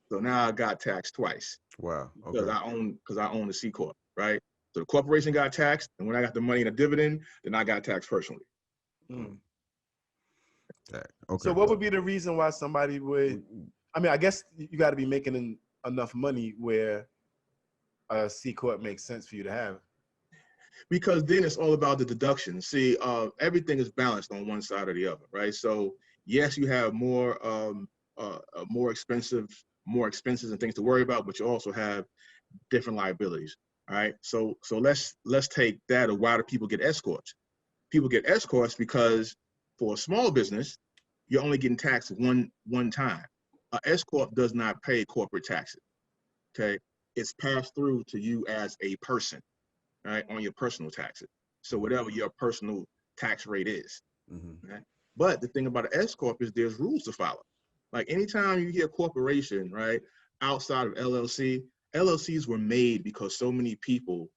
Speaker 3: So now I got taxed twice.
Speaker 1: Wow. Okay.
Speaker 3: Because I own the C corp, right? So the corporation got taxed, and when I got the money in a dividend, then I got taxed personally.
Speaker 1: Okay.
Speaker 2: So what would be the reason why somebody would? I mean, I guess you got to be making enough money where a C corp makes sense for you to have.
Speaker 3: Because then it's all about the deductions. See, everything is balanced on one side or the other, right? So yes, you have more expenses and things to worry about, but you also have different liabilities. All right. So let's take that. Of why do people get S corps? People get S corps because for a small business, you're only getting taxed one time. A S corp does not pay corporate taxes. Okay, it's passed through to you as a person, right, on your personal taxes. So whatever your personal tax rate is. Right? But the thing about an S corp is there's rules to follow. Like anytime you hear corporation, right, outside of LLC, LLCs were made because so many people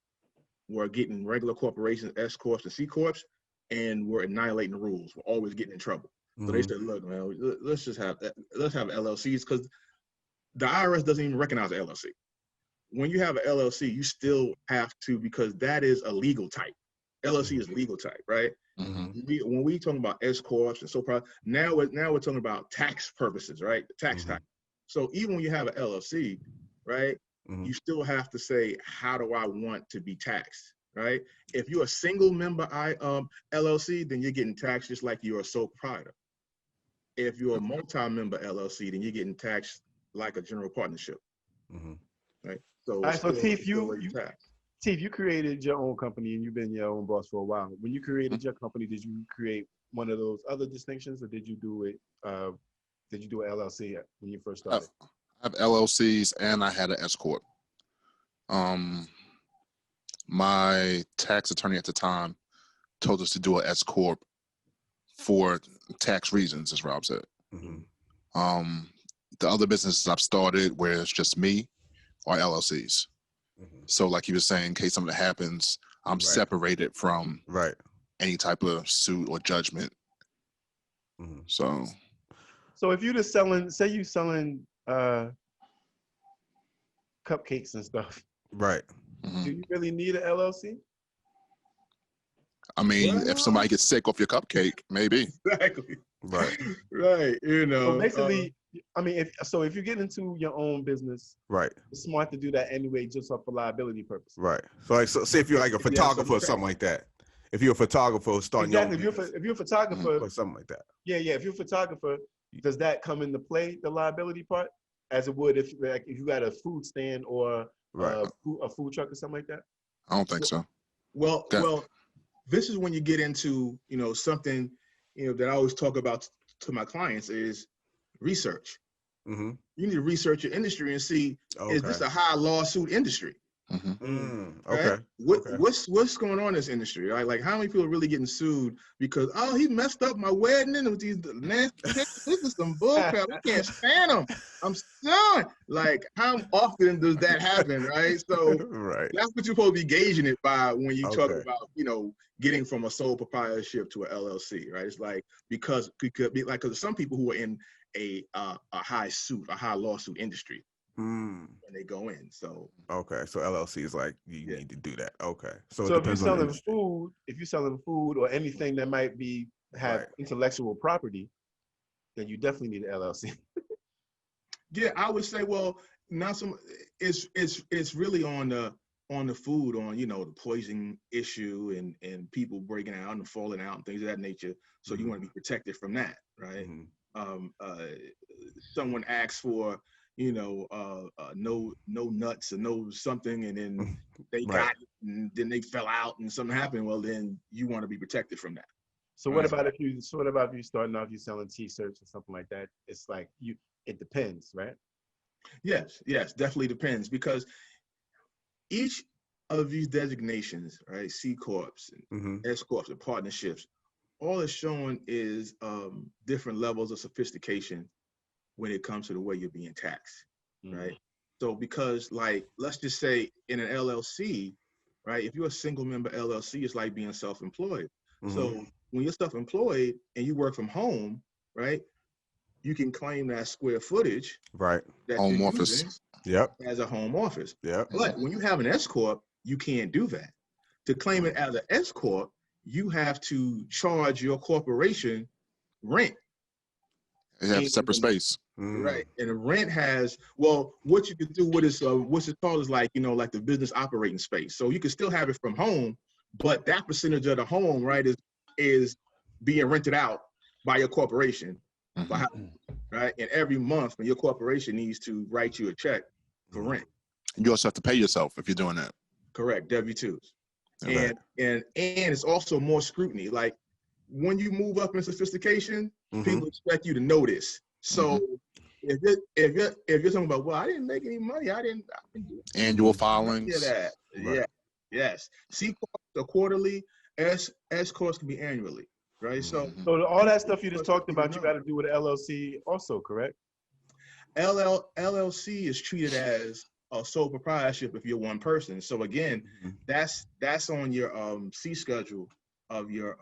Speaker 3: were getting regular corporations, S corps and C corps, and were annihilating the rules. We're always getting in trouble. So they said, look, man, let's have LLCs, because the IRS doesn't even recognize an LLC. When you have an LLC, you still have to, because that is a legal type. LLC is legal type, right? When we talking about S corps and so forth, now we're talking about tax purposes, right? The tax type. So even when you have an LLC, right, you still have to say, how do I want to be taxed, right? If you're a single member LLC, then you're getting taxed just like you're a sole proprietor. If you're a multi-member LLC, then you're getting taxed like a general partnership, right? So,
Speaker 2: all right, so Teef, you created your own company and you've been your own boss for a while. When you created your company, did you create one of those other distinctions, or did you do it? Did you do an LLC when you first started?
Speaker 4: I have LLCs and I had an S corp. My tax attorney at the time told us to do an S corp for tax reasons, as Rob said.
Speaker 1: Mm-hmm.
Speaker 4: The other businesses I've started where it's just me are LLCs. Mm-hmm. So like he was saying, in case something happens, I'm separated from any type of suit or judgment. Mm-hmm.
Speaker 2: So if you're just selling, say you selling cupcakes and stuff,
Speaker 1: right?
Speaker 2: Mm-hmm. Do you really need an LLC?
Speaker 4: I mean, if somebody gets sick off your cupcake, maybe.
Speaker 3: Exactly.
Speaker 1: Right.
Speaker 3: Right. You know.
Speaker 2: So basically, I mean, if you get into your own business,
Speaker 1: right,
Speaker 2: it's smart to do that anyway, just for liability purposes.
Speaker 1: Right. So like, say if you're like a photographer or something like that. If you're a photographer starting your own business,
Speaker 2: if you're a photographer
Speaker 1: or something like that.
Speaker 2: Yeah. If you're a photographer, does that come into play, the liability part, as it would if you got a food stand or a food truck or something like that?
Speaker 4: I don't think so.
Speaker 3: Well, this is when you get into, something, that I always talk about to my clients is research. Mm-hmm. You need to research your industry and see, is this a high lawsuit industry? Mm-hmm. Right? What's going on in this industry? Right? Like, how many people are really getting sued because he messed up my wedding and with these nasty pictures? This is some bullcrap. We can't stand them. I'm suing. Like, how often does that happen? Right? So that's what you're supposed to be gauging it by when you talk about, getting from a sole proprietorship to an LLC. Right? It's like because it could be like because some people who are in a high lawsuit industry. When they go in, so
Speaker 1: so LLC is like you need to do that. So
Speaker 2: if you're selling food, or anything that might have intellectual property, then you definitely need an LLC.
Speaker 3: Yeah, I would say, well, not some. It's really on the food, on the poison issue and people breaking out and falling out and things of that nature. So you want to be protected from that, right? Someone asks for no nuts or no something, and then they got it, and then they fell out and something happened. Well, then you want to be protected from that.
Speaker 2: So what about if you starting off, you selling T-shirts or something like that? It's like it depends, right?
Speaker 3: Yes, definitely depends, because each of these designations, right, C Corps and S Corps and partnerships, all it's showing is different levels of sophistication when it comes to the way you're being taxed, right? So because, like, let's just say in an LLC, right, if you're a single member LLC, it's like being self-employed. So when you're self-employed and you work from home, right, you can claim that square footage,
Speaker 1: right,
Speaker 3: that
Speaker 4: home office,
Speaker 3: as a home office.
Speaker 1: But
Speaker 3: when you have an S Corp, you can't do that. To claim it as an S Corp, you have to charge your corporation rent.
Speaker 4: They have a separate space.
Speaker 3: Right. And the rent has, what you can do with is, what's it called is like the business operating space. So you can still have it from home, but that percentage of the home, right, is being rented out by your corporation. Right. And every month when your corporation needs to write you a check for rent.
Speaker 4: You also have to pay yourself if you're doing that.
Speaker 3: Correct. W-2s. And it's also more scrutiny. Like when you move up in sophistication, people expect you to know this. So if you're talking about, I didn't make any money, I didn't do
Speaker 4: annual filings.
Speaker 3: Yes. C Corps are quarterly, S Corps can be annually, right? So
Speaker 2: all that stuff you just talked about, you got to do with LLC also, correct?
Speaker 3: LLC is treated as a sole proprietorship if you're one person. So again, that's on your C schedule of your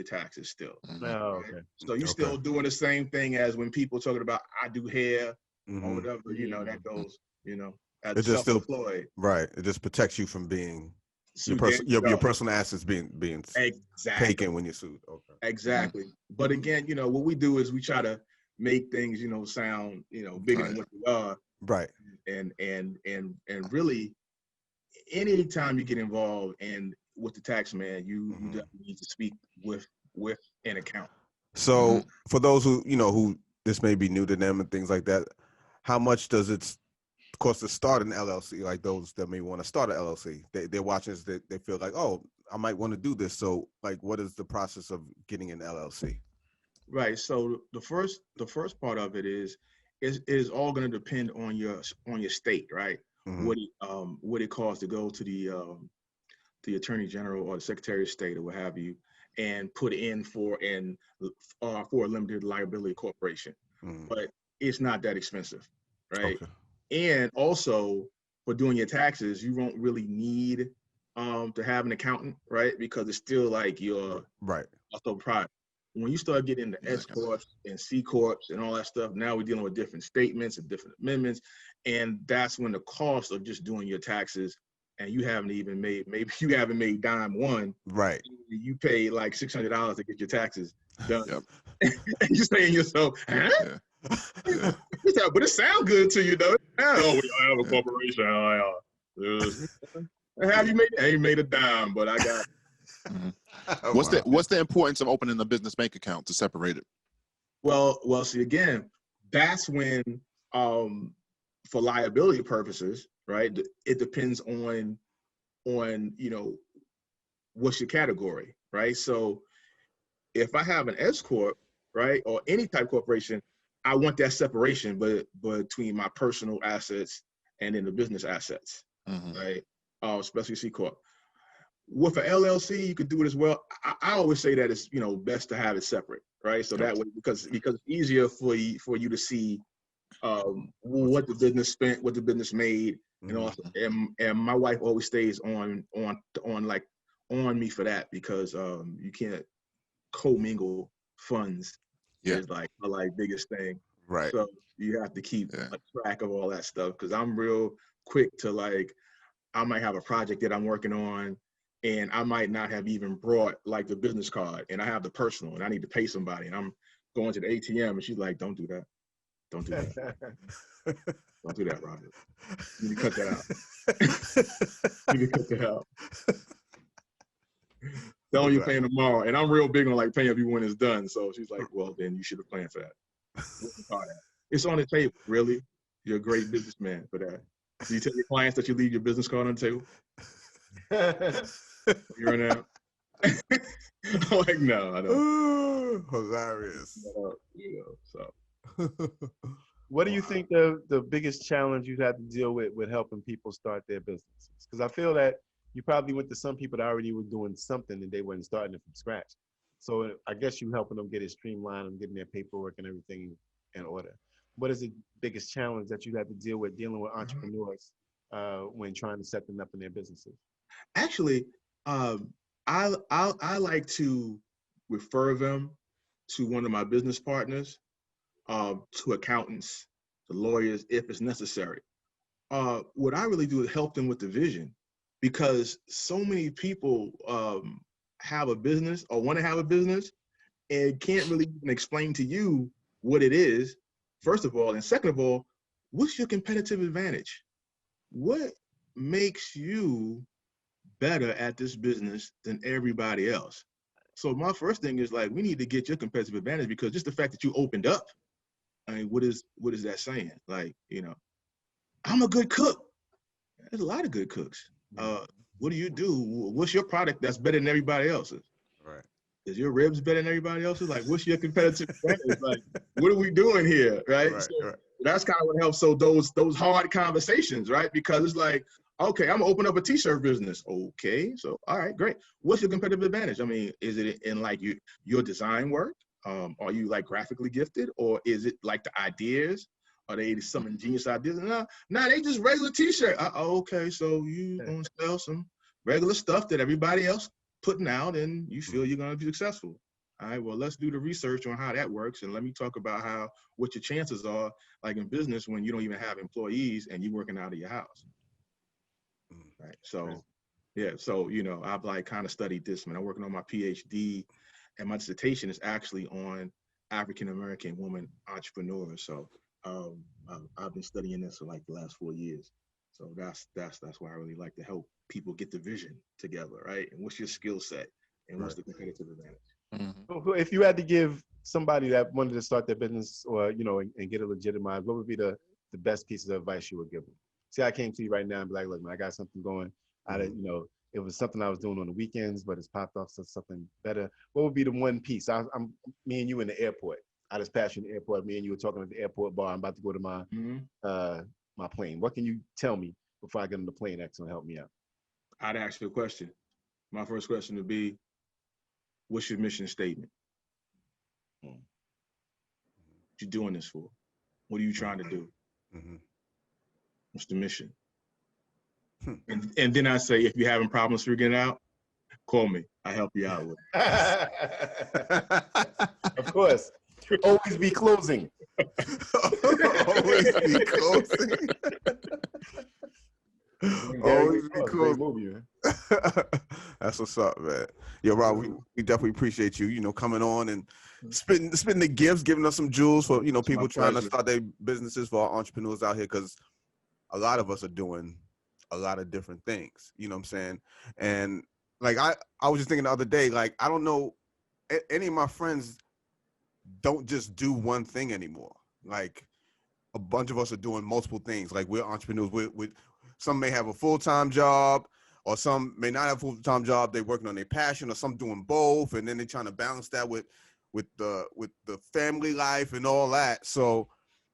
Speaker 3: taxes still.
Speaker 2: Right?
Speaker 3: So you're still doing the same thing as when people talking about I do hair or whatever, that goes, as self-employed.
Speaker 1: Right. It just protects you from being your personal assets being taken when you're sued.
Speaker 3: Exactly. But again, what we do is we try to make things, sound, bigger than what they are.
Speaker 1: Right.
Speaker 3: And really, any time you get involved with the tax man, you definitely need to speak with an accountant.
Speaker 1: So for those who this may be new to them and things like that, how much does it cost to start an LLC? Like those that may want to start an LLC, they're watching this, they feel like, I might want to do this. So like, what is the process of getting an LLC?
Speaker 3: Right. So the first part of it is all going to depend on your state, right? what it costs to go to the Attorney General or the Secretary of State or what have you, and put in for a limited liability corporation. But it's not that expensive, right?
Speaker 1: Okay.
Speaker 3: And also for doing your taxes, you won't really need to have an accountant, right? Because it's still like your sole pride. When you start getting into S corps and C corps and all that stuff, now we're dealing with different statements and different amendments, and that's when the cost of just doing your taxes, and you haven't even made, maybe you haven't made dime one,
Speaker 1: right?
Speaker 3: You pay like $600 to get your taxes done. And you're saying to yourself, huh? But it sounds good to you though. Oh, we have a corporation. Have you made? I ain't made a dime, but I got.
Speaker 4: What's the importance of opening a business bank account to separate it?
Speaker 3: Well, see again, that's when, for liability purposes, right? It depends on what's your category, right? So if I have an S corp, right, or any type of corporation, I want that separation, but between my personal assets and then the business assets, right? Especially C corp. With an LLC, you could do it as well. I always say that it's best to have it separate, right? So that way, because it's easier for you to see what the business spent, what the business made, and also, and my wife always stays on me for that, because you can't commingle funds. Is like my biggest thing,
Speaker 1: right?
Speaker 3: So you have to keep a track of all that stuff, because I'm real quick to I might have a project that I'm working on, and I might not have even brought the business card, and I have the personal, and I need to pay somebody, and I'm going to the ATM, and she's like, "Don't do that, don't do that, don't do that, Robert. You need to cut that out. You need to cut that out. Tell you paying tomorrow." And I'm real big on paying people when it's done. So she's like, "Well, then you should have planned for that. What's the card at? It's on the table. Really? You're a great businessman for that. Do you tell your clients that you leave your business card on the table? You run out." I'm like, "No, I don't."
Speaker 1: Ooh, hilarious.
Speaker 2: What do you think the biggest challenge you've had to deal with helping people start their businesses? Because I feel that you probably went to some people that already were doing something and they weren't starting it from scratch. So I guess you helping them get it streamlined and getting their paperwork and everything in order. What is the biggest challenge that you had to deal with dealing with entrepreneurs when trying to set them up in their businesses?
Speaker 3: Actually, I like to refer them to one of my business partners, to accountants, to lawyers, if it's necessary. What I really do is help them with the vision, because so many people have a business or want to have a business and can't really even explain to you what it is, first of all, and second of all, what's your competitive advantage? What makes you better at this business than everybody else? So my first thing is we need to get your competitive advantage, because just the fact that you opened up, I mean, what is that saying? I'm a good cook. There's a lot of good cooks. What do you do? What's your product that's better than everybody else's?
Speaker 1: Right.
Speaker 3: Is your ribs better than everybody else's? What's your competitive advantage? What are we doing here? Right. So that's kind of what helps. So those hard conversations, right? Because it's okay, I'm gonna open up a t-shirt business. Okay, so all right, great. What's your competitive advantage? I mean, is it in your design work? Are you graphically gifted, or is it the ideas? Are they some ingenious ideas? No, they just regular t-shirt. Okay, so you gonna sell some regular stuff that everybody else putting out, and you feel you're gonna be successful. All right, well, let's do the research on how that works, and let me talk about what your chances are, in business, when you don't even have employees and you're working out of your house. Right. So, yeah. So I've kind of studied this, man. I'm working on my PhD, and my dissertation is actually on African American women entrepreneurs. So I've been studying this for the last 4 years. So that's why I really like to help people get the vision together, right? And what's your skill set, and what's the competitive advantage?
Speaker 2: So if you had to give somebody that wanted to start their business, or and get it legitimized, what would be the best piece of advice you would give them? See, I came to you right now and be like, "Look, man, I got something going. It was something I was doing on the weekends, but it's popped off to something better." What would be the one piece? I'm me and you in the airport. I just passed you in the airport. Me and you were talking at the airport bar. I'm about to go to my my plane. What can you tell me before I get on the plane. That's gonna help me out.
Speaker 3: I'd ask you a question. My first question would be, what's your mission statement? What you doing this for? What are you trying to do? What's the mission? And then I say, if you're having problems figuring it out, call me. I help you out with
Speaker 2: it. Of course. Always be closing.
Speaker 1: Always be closing. Always be closing.
Speaker 2: Movie, man.
Speaker 1: That's what's up, man. Yeah, Rob, we definitely appreciate you, coming on and spitting the gifts, giving us some jewels for, people trying to start their businesses, for our entrepreneurs out here, because a lot of us are doing a lot of different things, you know what I'm saying? And like, I was just thinking the other day, like, I don't know, any of my friends don't just do one thing anymore. Like, a bunch of us are doing multiple things. Like, we're entrepreneurs. Some may have a full-time job, or some may not have a full-time job. They're working on their passion, or some doing both, and then they're trying to balance that with the family life and all that. So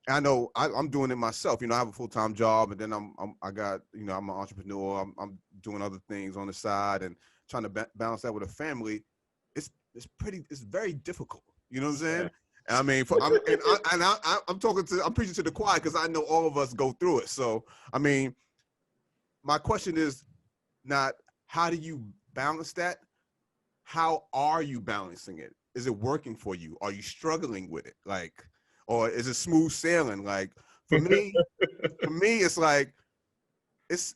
Speaker 1: I know I'm doing it myself. I have a full-time job, and then I'm an entrepreneur. I'm doing other things on the side and trying to balance that with a family. It's very difficult. You know what I'm saying? Yeah. I mean, I'm preaching to the choir, because I know all of us go through it. So, I mean, my question is not how do you balance that? How are you balancing it? Is it working for you? Are you struggling with it? Like, or is it smooth sailing? Like, for me, it's like, it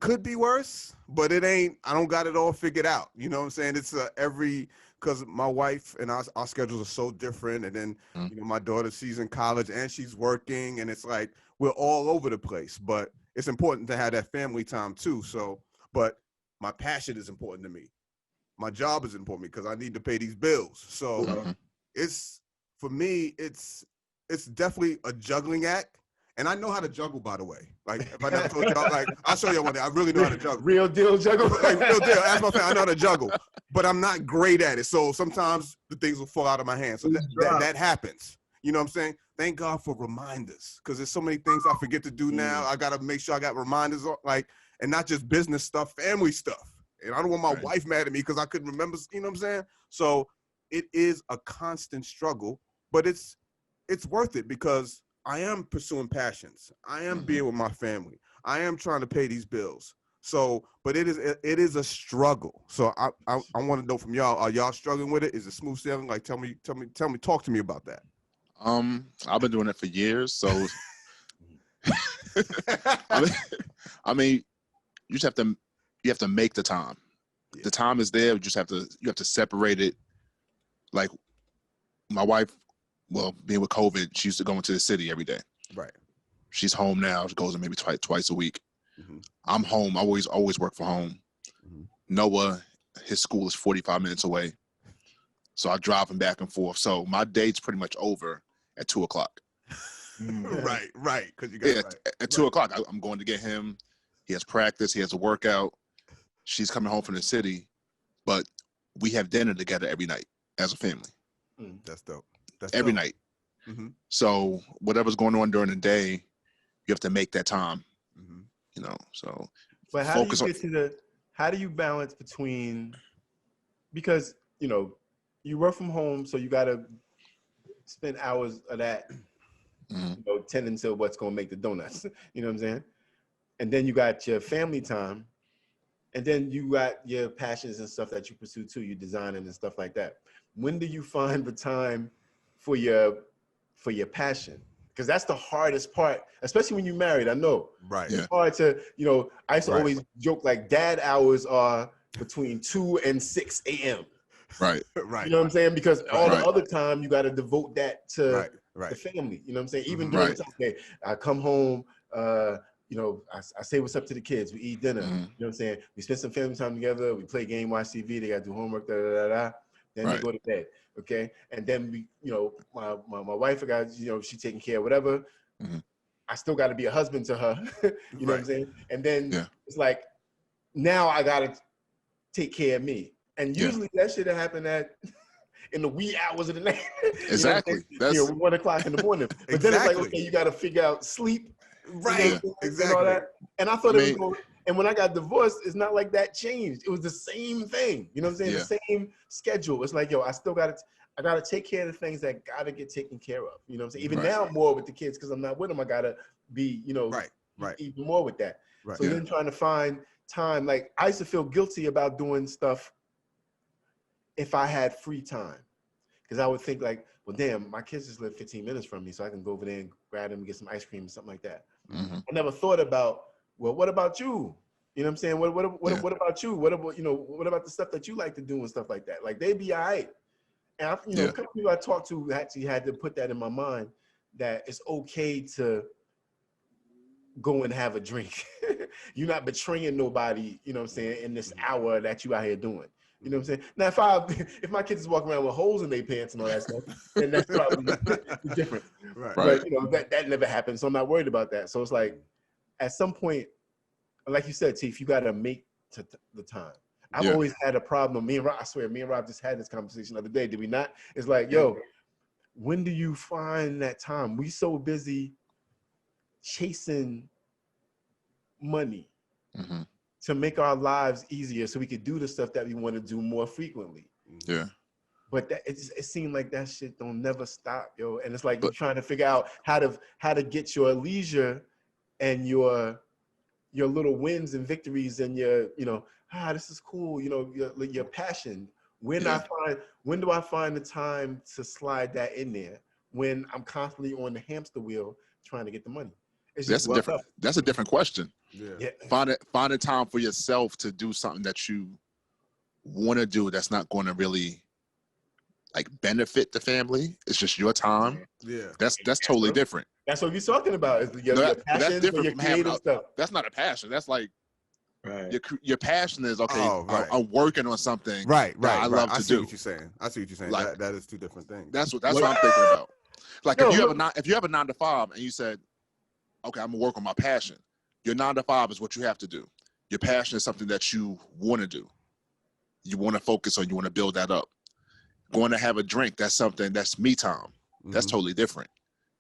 Speaker 1: could be worse, but it ain't. I don't got it all figured out. You know what I'm saying? It's because my wife and our schedules are so different. And then, my daughter, she's in college and she's working, and it's like, we're all over the place, but it's important to have that family time too. So, but my passion is important to me. My job is important to me, because I need to pay these bills. So for me, it's definitely a juggling act. And I know how to juggle, by the way. Like, if I never told y'all, like, I'll show you one day. I really know how to juggle.
Speaker 2: Real deal juggle?
Speaker 1: Like, real deal. Ask my family. I know how to juggle, but I'm not great at it. So sometimes the things will fall out of my hands. So that happens. You know what I'm saying? Thank God for reminders, because there's so many things I forget to do now. I got to make sure I got reminders, like, and not just business stuff, family stuff. And I don't want my wife mad at me because I couldn't remember, you know what I'm saying? So it is a constant struggle, but it's worth it, because I am pursuing passions. I am being with my family. I am trying to pay these bills. So, but it is a struggle. So I want to know from y'all, are y'all struggling with it? Is it smooth sailing? Like, talk to me about that.
Speaker 4: I've been doing it for years. So, I mean, you have to make the time. Yeah. The time is there. You have to separate it. Like, my wife, well, being with COVID, she used to go into the city every day.
Speaker 1: Right.
Speaker 4: She's home now. She goes in maybe twice a week. I'm home. I always work from home. Noah, his school is 45 minutes away. So I drive him back and forth. So my day's pretty much over at 2:00.
Speaker 1: Right. Because you got
Speaker 4: at 2:00, I'm going to get him. He has practice. He has a workout. She's coming home from the city, but we have dinner together every night as a family.
Speaker 1: That's dope.
Speaker 4: Every night. So whatever's going on during the day, you have to make that time. So.
Speaker 2: But how do you balance between, because you work from home, so you got to spend hours of that, tending to what's going to make the donuts. You know what I'm saying? And then you got your family time, and then you got your passions and stuff that you pursue too, your designing and stuff like that. When do you find the time for your passion? Because that's the hardest part, especially when you're married. I know.
Speaker 1: Right.
Speaker 2: It's hard to, I used to always joke, like, dad hours are between 2 and 6 a.m.
Speaker 4: Right.
Speaker 1: Right.
Speaker 2: You know what I'm saying? Because all the other time you got to devote that to the family. You know what I'm saying? Even during the time, I come home, I say what's up to the kids. We eat dinner. You know what I'm saying? We spend some family time together. We play game, watch TV. They got to do homework, Then they go to bed. Okay. And then we, my wife, she taking care of whatever. I still got to be a husband to her. You know what I'm saying? And then it's like, now I got to take care of me. And usually that should have happened in the wee hours of the night.
Speaker 4: Exactly.
Speaker 2: That's 1 o'clock in the morning. But then it's like, okay, you got to figure out sleep
Speaker 1: Right. Exactly.
Speaker 2: And all that. And I thought it was going. And when I got divorced, it's not like that changed. It was the same thing. You know what I'm saying?
Speaker 4: Yeah.
Speaker 2: The same schedule. It's like, yo, I gotta take care of the things that gotta get taken care of. You know what I'm saying? Even now more with the kids because I'm not with them. I gotta be, even more with that. Right. So then trying to find time, like I used to feel guilty about doing stuff if I had free time. Because I would think like, well, damn, my kids just live 15 minutes from me, so I can go over there and grab them and get some ice cream or something like that. Mm-hmm. I never thought about, well, what about you? You know what I'm saying? What about you? What about the stuff that you like to do and stuff like that? Like they'd be all right. And a couple people I talked to actually had to put that in my mind that it's okay to go and have a drink. You're not betraying nobody, you know what I'm saying, in this hour that you out here doing. You know what I'm saying? Now, if my kids is walking around with holes in their pants and all that stuff, then that's probably different. Right. But that never happened, so I'm not worried about that. So it's like, at some point, like you said, Teef, you got to make the time. I've always had a problem. Me and Rob just had this conversation the other day. Did we not? It's like, yo, when do you find that time? We so busy chasing money. Mm-hmm. To make our lives easier so we could do the stuff that we want to do more frequently.
Speaker 4: Yeah.
Speaker 2: But it seemed like that shit don't never stop, yo. And it's like you're trying to figure out how to get your leisure and your little wins and victories and your, this is cool, your passion. When do I find the time to slide that in there when I'm constantly on the hamster wheel trying to get the money?
Speaker 4: That's a different question. Yeah. Find a time for yourself to do something that you want to do that's not going to really like benefit the family. It's just your time. Yeah. That's totally different.
Speaker 2: That's what you're talking about. Is your passion that's different
Speaker 4: your creative stuff. That's not a passion. That's like your passion is I'm working on something that I love to do.
Speaker 1: I see what you're saying. Like, that is two different things.
Speaker 4: That's what I'm thinking about. Like if you have a 9 to 5 and you said, okay, I'm gonna work on my passion. Your 9 to 5 is what you have to do. Your passion is something that you want to do. You want to focus on. You want to build that up. Going to have a drink, that's something that's me time. Mm-hmm. That's totally different.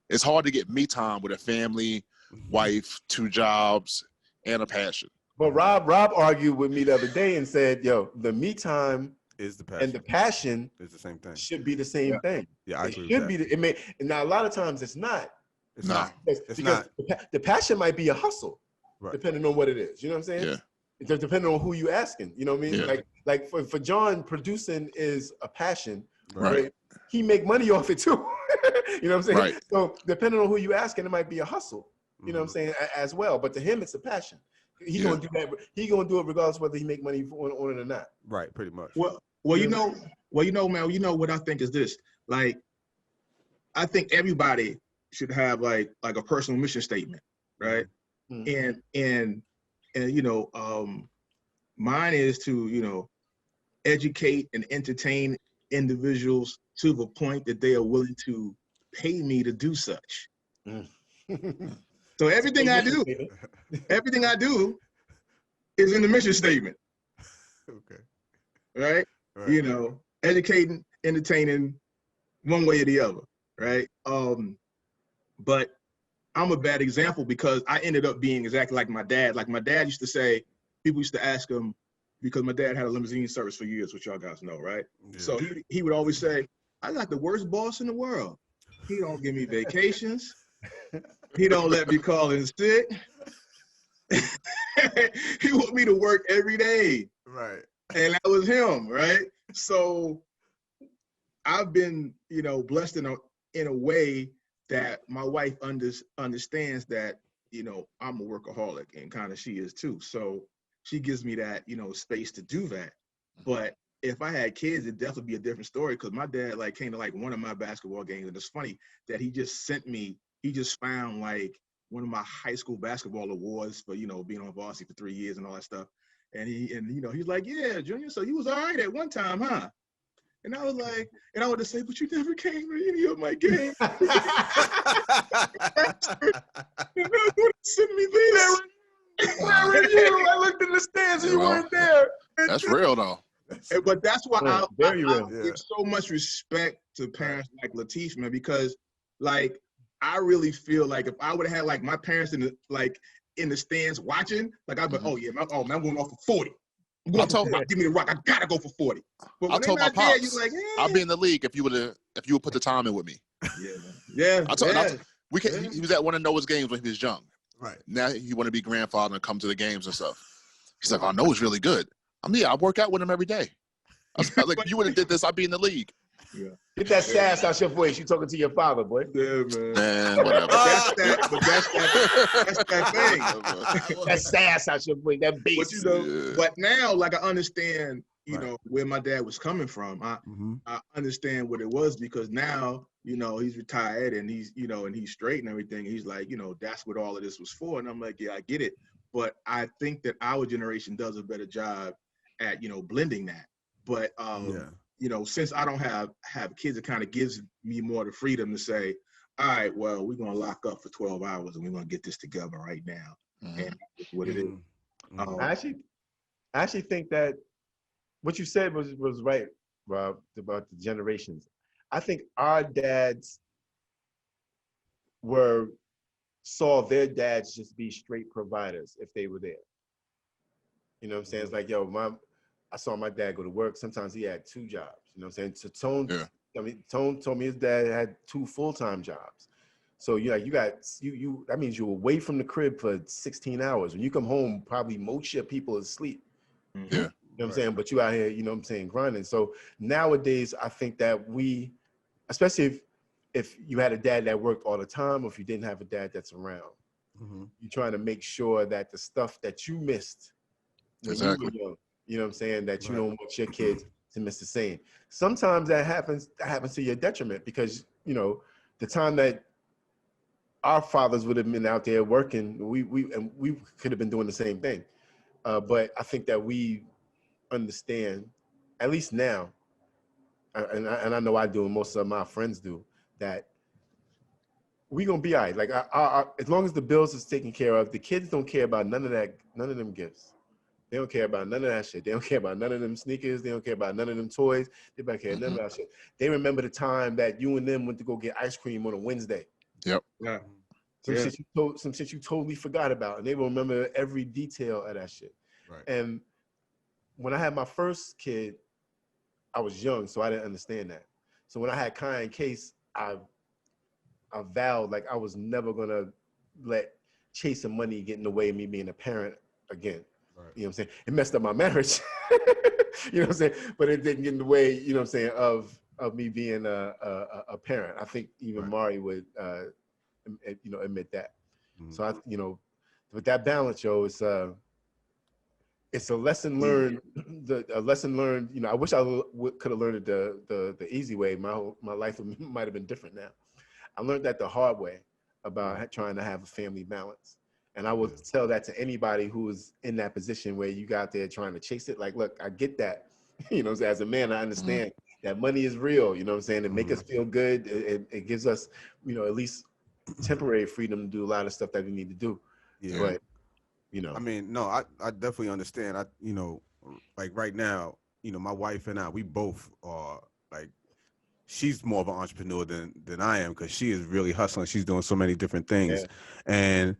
Speaker 4: It's hard to get me time with a family, wife, 2 jobs, and a passion.
Speaker 2: But Rob argued with me the other day and said, yo, the me time
Speaker 1: is the passion.
Speaker 2: And the passion
Speaker 1: is the same thing.
Speaker 2: Should be the same thing.
Speaker 1: Yeah, I agree
Speaker 2: with that. Now, a lot of times it's not.
Speaker 1: It's not.
Speaker 2: The passion might be a hustle, depending on what it is. You know what I'm saying? Yeah. It's depending on who you asking. You know what I mean? Yeah. Like for John, producing is a passion. Right. He make money off it too. You know what I'm saying? Right. So depending on who you asking, it might be a hustle. You know what I'm saying? As well. But to him, it's a passion. He gonna do that. He gonna do it regardless whether he make money on it or not.
Speaker 1: Right. Pretty much.
Speaker 3: Well, man. What I think is this. Like, I think everybody should have like a personal mission statement, right? Mm-hmm. And mine is to educate and entertain individuals to the point that they are willing to pay me to do such. So everything I do is in the mission statement.
Speaker 1: Okay.
Speaker 3: Right? Educating, entertaining, one way or the other, right? But I'm a bad example because I ended up being exactly like my dad. Like my dad used to say, people used to ask him, because my dad had a limousine service for years, which y'all guys know, right? Yeah. So he would always say, I got the worst boss in the world. He don't give me vacations. He don't let me call in sick. He want me to work every day.
Speaker 1: Right.
Speaker 3: And that was him, right? So I've been, blessed in a way that my wife understands that, I'm a workaholic, and kind of she is too. So she gives me that, space to do that. But if I had kids, it'd definitely be a different story, because my dad came to one of my basketball games, and it's funny that he just found one of my high school basketball awards for, being on varsity for 3 years and all that stuff. And he's like, yeah, Junior, so you was all right at one time, huh? And I was like, and I would just say, but you never came to any of my games. Send me this.
Speaker 2: Where were you? I looked in the stands and you weren't there.
Speaker 4: That's real though.
Speaker 3: But that's why I give so much respect to parents like Lateef, man, because I really feel like if I would have had like my parents in the stands watching, like I'd be, oh yeah, I'm going off for 40. I'm going for 40. Give me the rock. I gotta go for 40. But when
Speaker 4: I told my
Speaker 3: not there,
Speaker 4: pops,
Speaker 3: you're like,
Speaker 4: I'll be in the league if you would put the time in with me.
Speaker 3: Yeah, man. Yeah.
Speaker 4: He was at one of Noah's games when he was young.
Speaker 1: Right.
Speaker 4: Now he want to be grandfather and come to the games and stuff. He's like, oh, Noah's really good. I work out with him every day. I was like, you would have did this, I'd be in the league.
Speaker 2: Yeah. Get that sass out your voice. You talking to your father, boy.
Speaker 3: Yeah, man.
Speaker 4: Man, whatever.
Speaker 3: That's that thing.
Speaker 2: That sass out your voice. That bass.
Speaker 3: But but now, like I understand, you know, where my dad was coming from. I understand what it was because now, you know, he's retired and he's, you know, and he's straight and everything. He's like, you know, that's what all of this was for. And I'm like, yeah, I get it. But I think that our generation does a better job at, you know, blending that. But you know, since I don't have kids, it kind of gives me more the freedom to say, all right, well, we're gonna lock up for 12 hours and we're gonna get this together right now. And that's what it is.
Speaker 2: I actually think that what you said was right, Rob, about the generations. I think our dads saw their dads just be straight providers if they were there. You know what I'm saying? It's like, I saw my dad go to work. Sometimes he had 2 jobs. You know what I'm saying? So Tone told me his dad had 2 full-time jobs. So that means you're away from the crib for 16 hours. When you come home, probably most of your people are asleep.
Speaker 4: Yeah.
Speaker 2: You know what I'm saying? But you out here, you know what I'm saying, grinding. So nowadays, I think that especially if you had a dad that worked all the time, or if you didn't have a dad that's around, you're trying to make sure that the stuff that you missed when you were young, you know what I'm saying, that you don't want your kids to miss the same. Sometimes that happens to your detriment because, you know, the time that our fathers would have been out there working, we could have been doing the same thing. But I think that we understand, at least now, and I know I do, and most of my friends do, that we're gonna be all right. Like as long as the bills is taken care of, the kids don't care about none of them gifts. They don't care about none of that shit. They don't care about none of them sneakers. They don't care about none of them toys. They don't care none of that shit. They remember the time that you and them went to go get ice cream on a Wednesday.
Speaker 4: Yep.
Speaker 3: Yeah.
Speaker 2: Some shit you totally forgot about, and they will remember every detail of that shit.
Speaker 1: Right.
Speaker 2: And when I had my first kid, I was young, so I didn't understand that. So when I had Kai and Case, I vowed like I was never gonna let chasing money get in the way of me being a parent again. Right. You know what I'm saying? It messed up my marriage. You know what I'm saying? But it didn't get in the way, you know what I'm saying, of me being a parent. I think even Mari would you know, admit that. So I, you know, with that balance, it's a lesson learned. A lesson learned. You know, I wish I could have learned it the easy way. My life might have been different now. I learned that the hard way about trying to have a family balance. And I will tell that to anybody who is in that position where you got there trying to chase it. Like, look, I get that. You know, as a man, I understand that money is real. You know what I'm saying? It make us feel good. It gives us, you know, at least temporary freedom to do a lot of stuff that we need to do. Yeah. But, you know,
Speaker 1: I mean, no, I definitely understand. You know, like right now, you know, my wife and I, we both are like, she's more of an entrepreneur than I am because she is really hustling. She's doing so many different things. Yeah. And,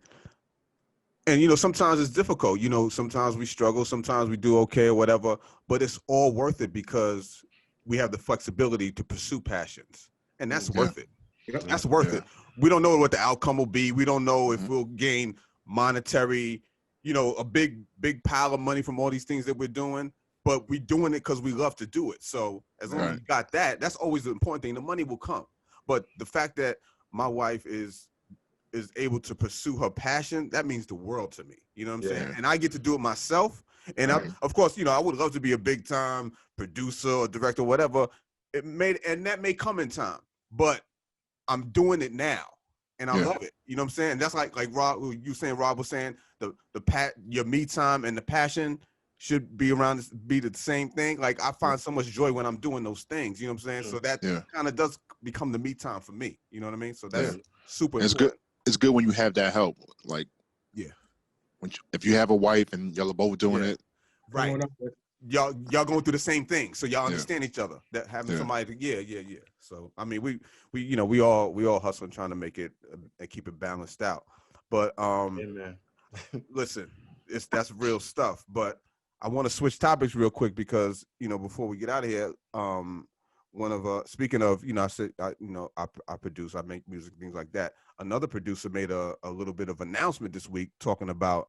Speaker 1: you know, sometimes it's difficult. You know, sometimes we struggle, sometimes we do okay or whatever, but it's all worth it because we have the flexibility to pursue passions. And that's worth it. That's worth it. We don't know what the outcome will be. We don't know if we'll gain monetary, you know, a big pile of money from all these things that we're doing, but we're doing it because we love to do it. So as long as we got that, that's always the important thing. The money will come. But the fact that my wife is able to pursue her passion, that means the world to me. You know what I'm saying? And I get to do it myself. And of course, you know, I would love to be a big time producer or director, whatever. And that may come in time, but I'm doing it now. And I love it. You know what I'm saying? That's like Rob, Rob was saying, your me time and the passion should be the same thing. Like I find so much joy when I'm doing those things. You know what I'm saying? So that kind of does become the me time for me. You know what I mean? So that's super important.
Speaker 4: It's good when you have that help. Like, if you have a wife and y'all are both doing it.
Speaker 1: Right. y'all going through the same thing, so y'all understand each other. That having somebody, yeah. So I mean, we all hustling trying to make it and keep it balanced out. But listen, that's real stuff. But I want to switch topics real quick because before we get out of here, one of speaking of I said I produce, I make music, things like that. Another producer made a little bit of announcement this week talking about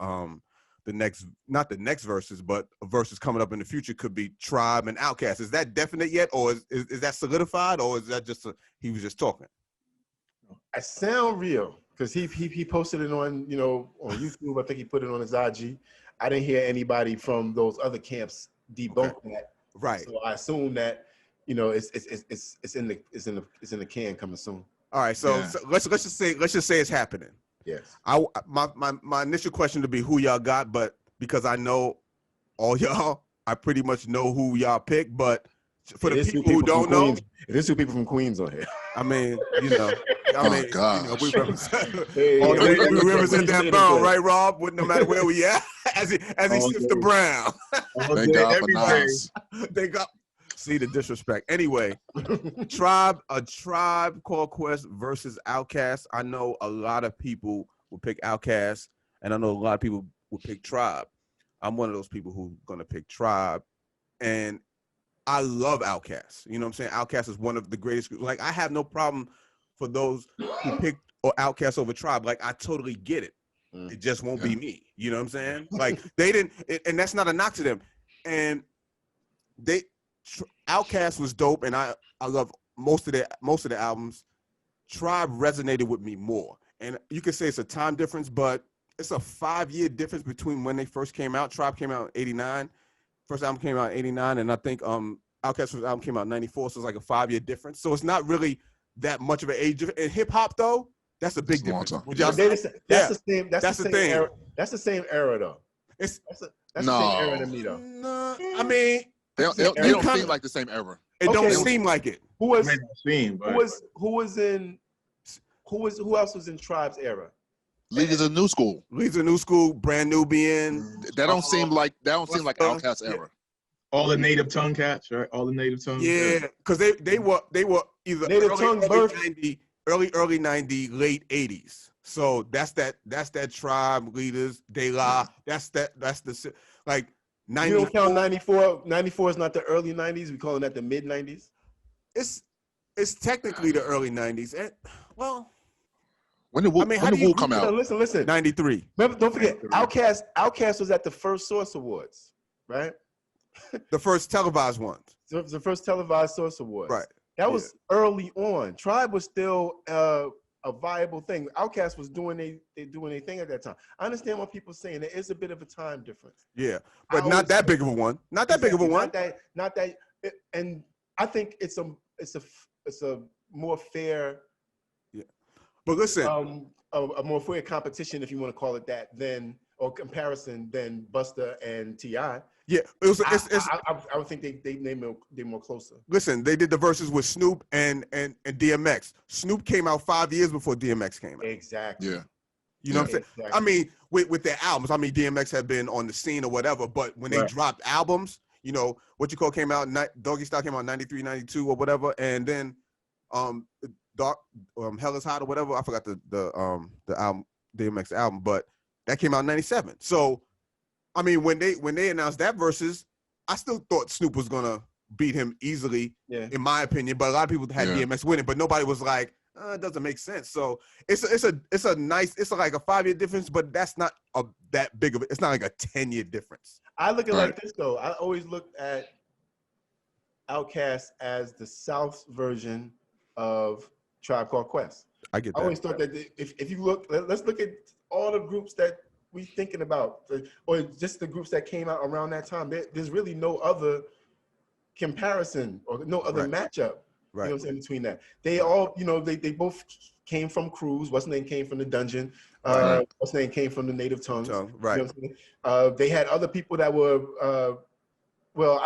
Speaker 1: not the next verses, but verses coming up in the future could be Tribe and OuKast. Is that definite yet, or is that solidified, or is that just he was just talking?
Speaker 2: I sound real because he posted it on on YouTube. I think he put it on his IG. I didn't hear anybody from those other camps debunk that.
Speaker 1: Right.
Speaker 2: So I assume that it's in the can coming soon.
Speaker 1: All right. So let's just say it's happening.
Speaker 2: Yes.
Speaker 1: My initial question would be who y'all got, but because I know all y'all, I pretty much know who y'all pick. But for the people who don't know,
Speaker 2: there's two people from Queens on here.
Speaker 1: I mean, we represent, we represent that bound, right, Rob? No matter where we at, as he sips the brown.
Speaker 4: Thank God for Nas.
Speaker 1: They got. See the disrespect. Anyway, A Tribe Called Quest versus OuKast. I know a lot of people will pick OuKast, and I know a lot of people will pick Tribe. I'm one of those people who's gonna pick Tribe, and I love OuKast. You know what I'm saying? OuKast is one of the greatest. Like, I have no problem for those who pick OuKast over Tribe. Like, I totally get it. It just won't be me. You know what I'm saying? Like, they didn't, and that's not a knock to them. And OuKast was dope, and I love most of the albums. Tribe resonated with me more, and you could say it's a time difference, but it's a 5-year difference between when they first came out. Tribe came out in '89, first album came out in '89, and I think OuKast first album came out in '94, so it's like a 5-year difference. So it's not really that much of an age difference. In hip hop, though, that's a big difference.
Speaker 2: That's the same era. That's the same era, though.
Speaker 1: That's
Speaker 2: the same era to me, though.
Speaker 1: No, I mean.
Speaker 4: They don't seem like the same era.
Speaker 1: It don't seem like it.
Speaker 2: Who else was in Tribe's era?
Speaker 4: Leaders of New School.
Speaker 1: Leaders of New School, Brand Nubian.
Speaker 4: That don't seem like OuKast era.
Speaker 3: All the native tongue cats, right? All the native tongue.
Speaker 1: Yeah, because they were either early 90, late 80s. So that's that Tribe, Leaders, De La. That's the like. 94.
Speaker 2: You don't count 94. 94 is not the early 90s. We calling that the mid 90s.
Speaker 1: It's technically the early 90s. Well,
Speaker 4: when did Wu come out?
Speaker 2: Listen.
Speaker 1: 93.
Speaker 2: Remember, don't forget, OuKast was at the first Source Awards, right?
Speaker 1: The first televised ones.
Speaker 2: The first televised Source Awards.
Speaker 1: Right.
Speaker 2: That was early on. Tribe was still a viable thing. OuKast was doing their thing at that time. I understand what people are saying. There is a bit of a time difference.
Speaker 1: Yeah, but not that big of a one. Not that big of a one.
Speaker 2: Not that. And I think it's a more fair.
Speaker 1: Yeah, but listen,
Speaker 2: a more fair competition, if you want to call it that, or comparison than Busta and T.I.
Speaker 1: Yeah,
Speaker 2: I would think they're more closer.
Speaker 1: Listen, they did the verses with Snoop and DMX. Snoop came out 5 years before DMX came out.
Speaker 2: Exactly.
Speaker 4: Yeah.
Speaker 1: You know what I'm saying? Exactly. I mean, with their albums, I mean, DMX had been on the scene or whatever, but when they dropped albums, What You Call came out, Doggy Style came out in 93, 92 or whatever, and then Hell Is Hot or whatever. I forgot the album, DMX album, but that came out in 97. So, I mean, when they announced that versus, I still thought Snoop was gonna beat him easily, in my opinion. But a lot of people had DMX winning, but nobody was like, it doesn't make sense. So it's like a 5-year difference, but that's not that big of it. It's not like a 10-year difference.
Speaker 2: I look at it like this though. I always looked at OuKast as the South's version of Tribe Called Quest.
Speaker 1: I get that.
Speaker 2: I always thought that if you look, let's look at all the groups that we thinking about, or just the groups that came out around that time. There's really no other comparison or no other matchup. Right. You know what I'm saying, between that. They all, they both came from Crews. What's name came from the Dungeon. What's name came from the Native Tongues.
Speaker 1: Right.
Speaker 2: You know what I'm saying? They had other people that were, I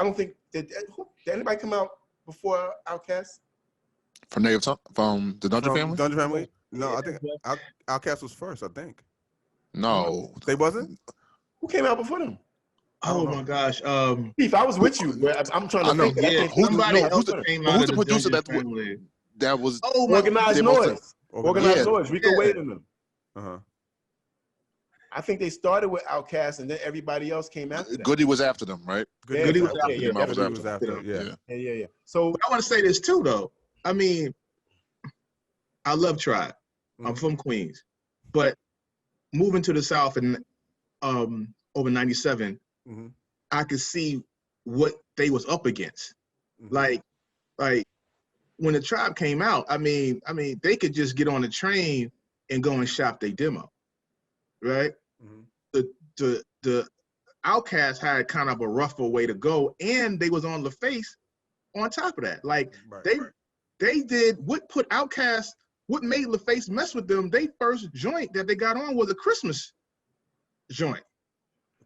Speaker 2: don't think, did anybody come out before OuKast?
Speaker 4: From Native Tongue? From the Dungeon Family?
Speaker 1: Dungeon Family? No, I think OuKast was first, I think.
Speaker 4: No.
Speaker 1: They wasn't?
Speaker 2: Who came out before them?
Speaker 3: Oh my gosh.
Speaker 2: Beef, I was with you. I'm trying to think.
Speaker 3: Yeah, somebody else came out
Speaker 4: who's
Speaker 3: of
Speaker 4: the producer
Speaker 3: family.
Speaker 4: that was
Speaker 2: Organized Noise. Organized Noise. Rico Wade and them.
Speaker 1: Uh-huh.
Speaker 2: I think they started with OuKast and then everybody else came after that.
Speaker 4: Goody was after them, right?
Speaker 3: Goody was
Speaker 1: after them.
Speaker 2: Yeah. So
Speaker 3: but I want to say this too, though. I mean, I love Tribe. I'm from Queens, but moving to the South in over '97, I could see what they was up against. Like when the Tribe came out, I mean, they could just get on the train and go and shop their demo, right? The OuKast had kind of a rougher way to go, and they was on LaFace on top of that. Like they did what put OuKast, what made LaFace mess with them. They first joint that they got on was a Christmas joint.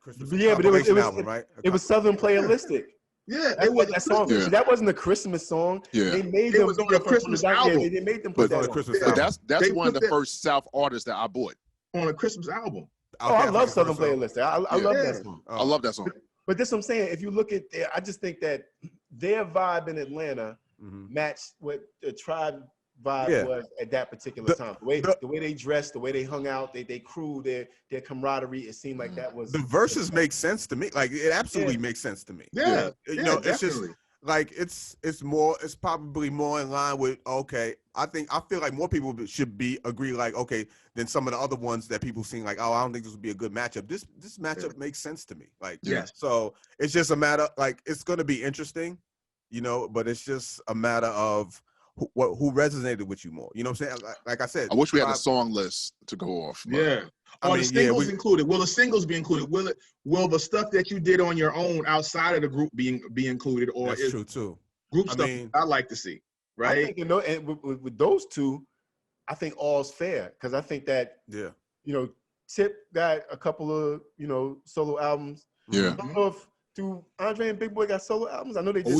Speaker 2: But it was Southern Playalistic.
Speaker 3: Yeah, it was
Speaker 2: that song. Yeah. That wasn't a Christmas song.
Speaker 4: Yeah,
Speaker 2: they made
Speaker 3: them on a Christmas album.
Speaker 2: They made them put that on a
Speaker 1: Christmas album.
Speaker 4: But that's one of the first South artists that I bought
Speaker 3: on a Christmas album.
Speaker 2: Oh, I love Southern Playalistic. I love that song.
Speaker 4: I love that song.
Speaker 2: But this what I'm saying. If you look at, I just think that their vibe in Atlanta matched what the Tribe vibe was at that particular time. The way they dressed, the way they hung out, they crew, their camaraderie. It seemed like that was
Speaker 1: the verses make sense to me. Like it absolutely makes sense to me.
Speaker 3: Yeah,
Speaker 1: you know, it's just like it's probably more in line with I feel like more people should agree like than some of the other ones that people seem like, oh, I don't think this would be a good matchup. This matchup makes sense to me. Like so it's just a matter like it's gonna be interesting, you know, but it's just a matter of who resonated with you more. You know what I'm saying? Like I said,
Speaker 4: I wish we had a song list to go off.
Speaker 3: Yeah. Are the singles included? Will the singles be included? Will the stuff that you did on your own outside of the group be included? Or
Speaker 1: that's true too.
Speaker 3: Group stuff I like to see. Right.
Speaker 2: I think, you know, and with those two, I think all's fair because I think that you know, Tip got a couple of, you know, solo albums.
Speaker 4: Yeah.
Speaker 2: I don't know if Andre and Big Boy got solo albums. I know they did.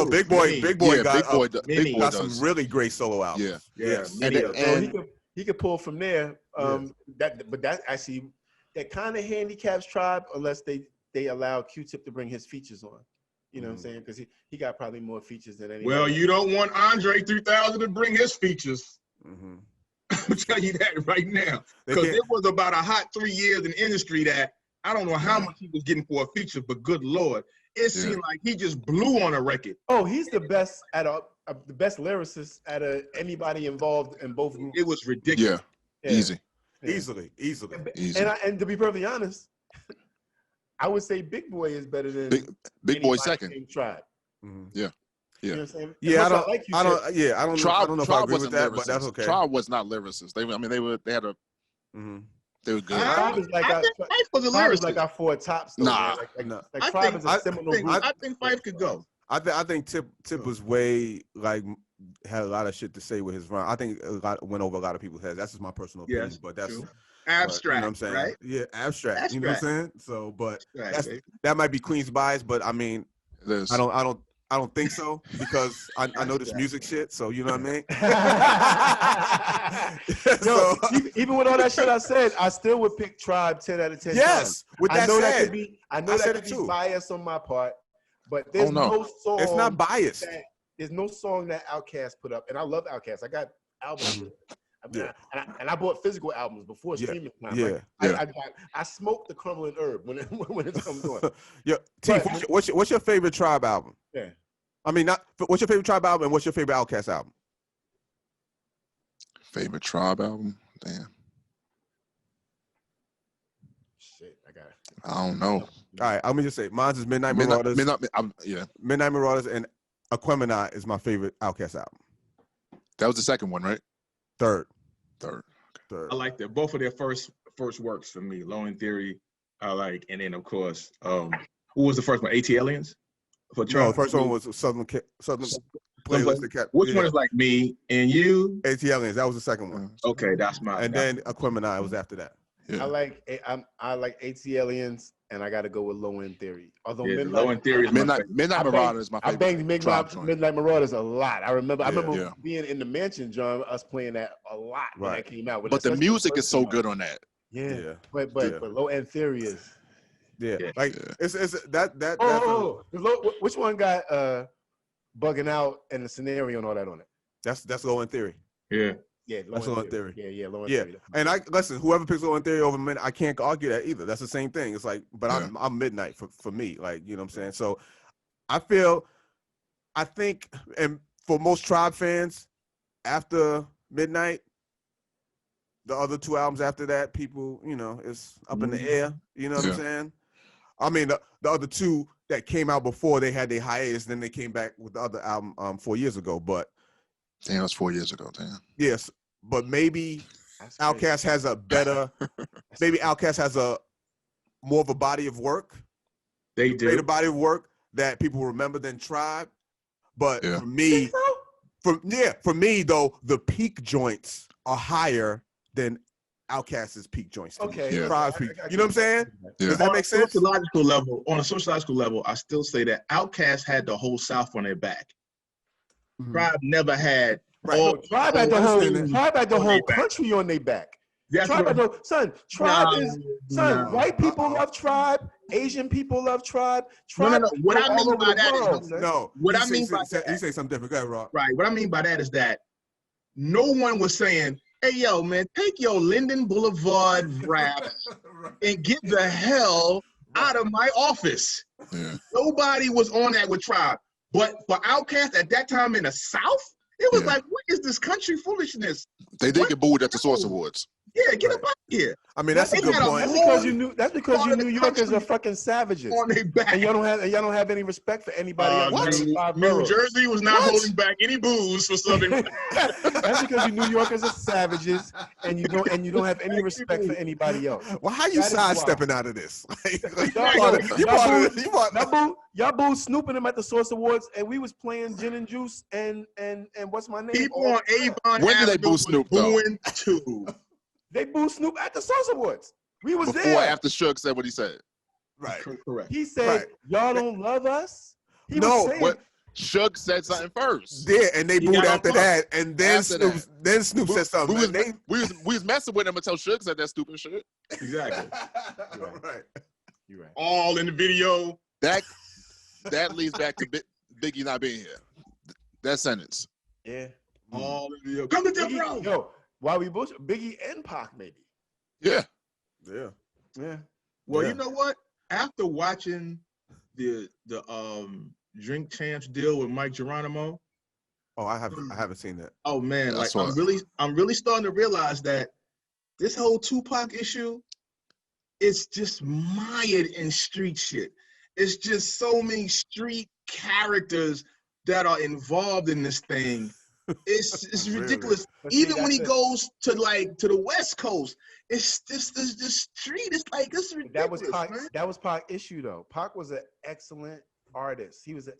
Speaker 1: Big Boy got some really great solo albums.
Speaker 4: Yeah.
Speaker 2: So he could pull from there. But that actually that kind of handicaps Tribe unless they allow Q-Tip to bring his features on. You know what I'm saying? Because he got probably more features than anybody.
Speaker 3: Well, you don't want Andre 3000 to bring his features. I'll tell you that right now. Because it was about a hot 3 years in the industry that I don't know how much he was getting for a feature, but good Lord, it seemed like he just blew on a record.
Speaker 2: Oh, he's the best the best lyricist out of anybody involved in both groups.
Speaker 3: It was ridiculous.
Speaker 1: Easily.
Speaker 2: And to be perfectly honest, I would say Big Boy is better than
Speaker 4: Big Boy second.
Speaker 2: Tribe.
Speaker 4: Yeah.
Speaker 2: You know what I'm saying?
Speaker 1: Yeah, I don't know if I agree with that, but that's okay.
Speaker 4: Tribe was not lyricists. They had a. They were good.
Speaker 2: Tribe is like
Speaker 3: I think Fife was a lyricist.
Speaker 2: Like our four tops.
Speaker 4: Though,
Speaker 3: I think Fife could go.
Speaker 1: I think Tip was way like had a lot of shit to say with his rhyme. I think went over a lot of people's heads. That's just my personal opinion, but that's
Speaker 3: true. Abstract.
Speaker 1: You know what I'm saying?
Speaker 3: Right?
Speaker 1: Yeah, abstract. You know what I'm saying? So, but that might be Queen's bias, but I mean, I don't think so because I know this music shit. So you know what I mean?
Speaker 2: So, even with all that shit I said, I still would pick Tribe 10 out of 10
Speaker 1: times. With that said,
Speaker 2: I know that could be bias on my part, but there's no song.
Speaker 1: It's not biased.
Speaker 2: There's no song that OuKast put up, and I love OuKast. I got albums. And I bought physical albums before streaming time. I smoked the crumbling herb when it comes on.
Speaker 1: T, what's your favorite Tribe album?
Speaker 2: Yeah.
Speaker 1: I mean, what's your favorite Tribe album and what's your favorite OuKast album?
Speaker 4: Favorite Tribe album? Damn.
Speaker 2: Shit, I got it.
Speaker 4: I don't know.
Speaker 1: All right, let me just say, mine's is Midnight Marauders. Midnight Marauders and Aquemini is my favorite OuKast album.
Speaker 4: That was the second one, right?
Speaker 1: Third.
Speaker 3: I like that. Both of their first works for me. Low End Theory, I like, and then of course, who was the first one? AT Aliens.
Speaker 1: No, the first one was Southern Playlist.
Speaker 3: Which one is like Me and You?
Speaker 1: AT Aliens. That was the second one.
Speaker 3: Okay, that's my.
Speaker 1: And then Aquemini was after that.
Speaker 2: Yeah. I like AT Aliens, and I got to go with Low End Theory. Although
Speaker 3: Low End Theory is
Speaker 4: Midnight Marauders is my favorite.
Speaker 2: I banged Midnight Marauders a lot. I remember being in the mansion, John, us playing that a lot when that came out.
Speaker 4: But the music is so good on that.
Speaker 2: Yeah. But Low End Theory is.
Speaker 1: Yeah,
Speaker 3: Yeah.
Speaker 1: like it's that.
Speaker 2: Which one got bugging out and the scenario and all that on it?
Speaker 1: That's Low End Theory.
Speaker 3: Yeah.
Speaker 2: Yeah,
Speaker 1: that's Low End Theory.
Speaker 2: Yeah, Low End
Speaker 1: Yeah,
Speaker 2: Theory.
Speaker 1: and I listen. Whoever picks Low End Theory over Midnight, I can't argue that either. That's the same thing. It's like, but I'm Midnight for me. Like, you know what I'm saying. So I think, and for most Tribe fans, after Midnight, the other two albums after that, people, it's up in the air. You know what I'm saying? I mean, the other two that came out before they had their hiatus, then they came back with the other album 4 years ago. But
Speaker 4: damn, it was 4 years ago. Damn.
Speaker 1: Yes, but maybe OuKast has a better. Maybe OuKast has a more of a body of work.
Speaker 3: They do.
Speaker 1: Greater body of work that people remember than Tribe. But for me, for me though, the peak joints are higher than OuKast's peak joints.
Speaker 2: Okay.
Speaker 1: Tribe's peak. You know what I'm saying? Does that make sense?
Speaker 3: On a sociological level, I still say that OuKast had the whole South on their back. Tribe never had.
Speaker 2: Tribe had the whole country on their back. White people love Tribe. Asian people love Tribe.
Speaker 3: No. What I mean by that is
Speaker 1: he say something different. Go ahead, Rob.
Speaker 3: Right. What I mean by that is that no one was saying, "Hey, yo, man, take your Linden Boulevard rap and get the hell out of my office." Nobody was on that with Tribe. But for OuKast at that time in the South, it was like, what is this country foolishness?
Speaker 4: They did get booed at the Source Awards.
Speaker 3: Yeah, get up out of here.
Speaker 1: I mean, that's a good point.
Speaker 2: That's because you New Yorkers are fucking savages.
Speaker 3: On their back.
Speaker 2: And y'all don't have any respect for anybody else.
Speaker 3: New Jersey was not holding back any booze for Southern.
Speaker 2: That's because you New Yorkers are savages and you don't have any respect for anybody else.
Speaker 1: Well, how you sidestepping out of this?
Speaker 2: Y'all booed snooping them at the Source Awards, and we was playing Gin and Juice and what's my name?
Speaker 3: People on Avon.
Speaker 4: When did they boo Snoop though?
Speaker 2: They booed Snoop at the Source Awards. We was there.
Speaker 4: Before after Suge said what he said.
Speaker 1: Right.
Speaker 3: Correct.
Speaker 2: He said, y'all don't love us?
Speaker 4: But Suge said something first.
Speaker 1: Yeah, and they booed after that. And then Snoop said something.
Speaker 4: We was messing with him until Suge said that stupid shit.
Speaker 3: Exactly.
Speaker 1: Right.
Speaker 2: You're right.
Speaker 3: All in the video.
Speaker 4: That leads back to Biggie not being here. That sentence.
Speaker 2: Yeah.
Speaker 3: All in the video. Come to death row.
Speaker 2: Yo. Why we bullshit? Biggie and Pac, maybe.
Speaker 1: Yeah.
Speaker 3: Well, you know what? After watching the Drink Champs deal with Mike Geronimo.
Speaker 1: Oh, I haven't seen that.
Speaker 3: Oh man, I'm really starting to realize that this whole Tupac issue is just mired in street shit. It's just so many street characters that are involved in this thing. It's ridiculous. Even when he goes to the West Coast, it's just this street. It's like it's ridiculous.
Speaker 2: That was Pac's issue though. Pac was an excellent artist. He was a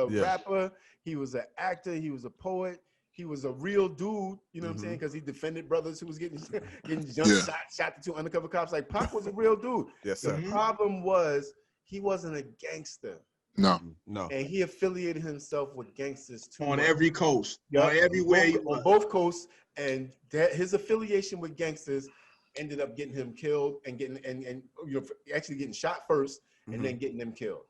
Speaker 2: rapper. He was an actor. He was a poet. He was a real dude. You know what I'm saying? Because he defended brothers who was getting shot to two undercover cops. Like Pac was a real dude.
Speaker 1: Yes, sir.
Speaker 2: The problem was he wasn't a gangster.
Speaker 4: No.
Speaker 2: And he affiliated himself with gangsters too.
Speaker 3: On every coast.
Speaker 2: Yep.
Speaker 3: On everywhere.
Speaker 2: On both coasts. And his affiliation with gangsters ended up getting him killed and actually getting shot first and then getting them killed.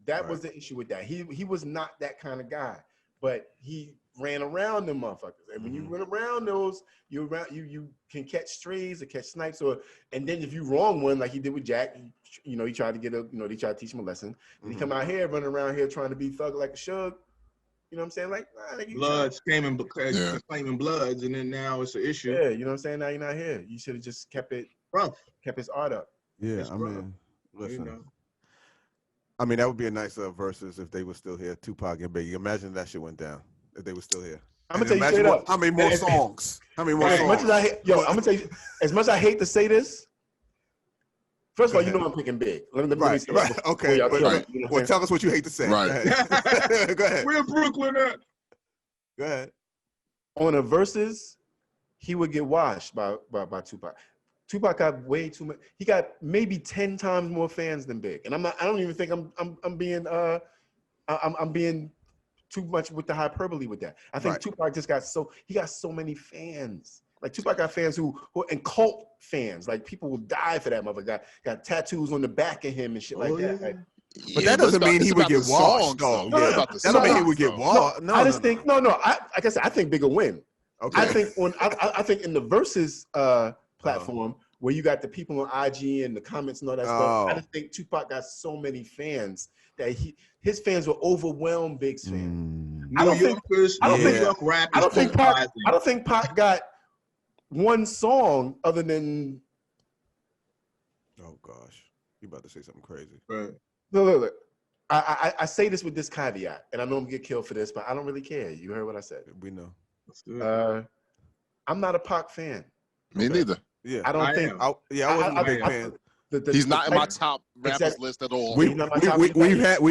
Speaker 2: That was the issue with that. He was not that kind of guy, but he ran around them motherfuckers. And when you run around those, you can catch strays or catch snipes, and then if you wrong one like he did with Jack, he tried to they tried to teach him a lesson. And he come out here running around here trying to be thug like a Suge. You know what I'm saying? Like
Speaker 3: Bloods claiming Bloods, and then now it's an issue.
Speaker 2: Yeah, you know what I'm saying? Now you're not here. You should have just kept his art up.
Speaker 1: Yeah, listen. I mean, that would be a nice versus if they were still here, Tupac and Biggie. Imagine that shit went down if they were still here.
Speaker 2: I'm gonna tell you straight up.
Speaker 1: How many more songs? I'm gonna tell you. As much as I hate to say this, first of all, I'm picking Big. Let me say right. Okay. Well, tell us what you hate to say.
Speaker 4: Right.
Speaker 1: Go ahead.
Speaker 3: We're Brooklyn.
Speaker 1: Go ahead.
Speaker 2: On a versus, he would get washed by Tupac. Tupac got way too much. He got maybe 10 times more fans than Big, and I don't even think I'm being too much with the hyperbole with that. I think Tupac just got so many fans. Like Tupac got fans who and cult fans, like people will die for that motherfucker. Got tattoos on the back of him and shit like that. Like,
Speaker 1: but that doesn't mean he would get washed, though.
Speaker 4: No, about the
Speaker 1: that don't mean he
Speaker 4: songs,
Speaker 1: would get
Speaker 4: though.
Speaker 1: washed. No,
Speaker 2: I just think no. Like I said, I think Big will win.
Speaker 1: Okay.
Speaker 2: I think in the Versus platform where you got the people on IG and the comments and all that stuff, I just think Tupac got so many fans that his fans will overwhelm Big's fans. I don't think Pac got one song other than.
Speaker 1: Oh gosh, you about to say something crazy?
Speaker 3: Right.
Speaker 2: Look. I say this with this caveat, and I know I'm gonna get killed for this, but I don't really care. You heard what I said.
Speaker 1: We know.
Speaker 2: I'm not a Pac fan.
Speaker 4: Me neither.
Speaker 1: Yeah,
Speaker 2: I don't think.
Speaker 1: I wasn't a big fan.
Speaker 4: He's not in my top rappers list at all.
Speaker 1: We've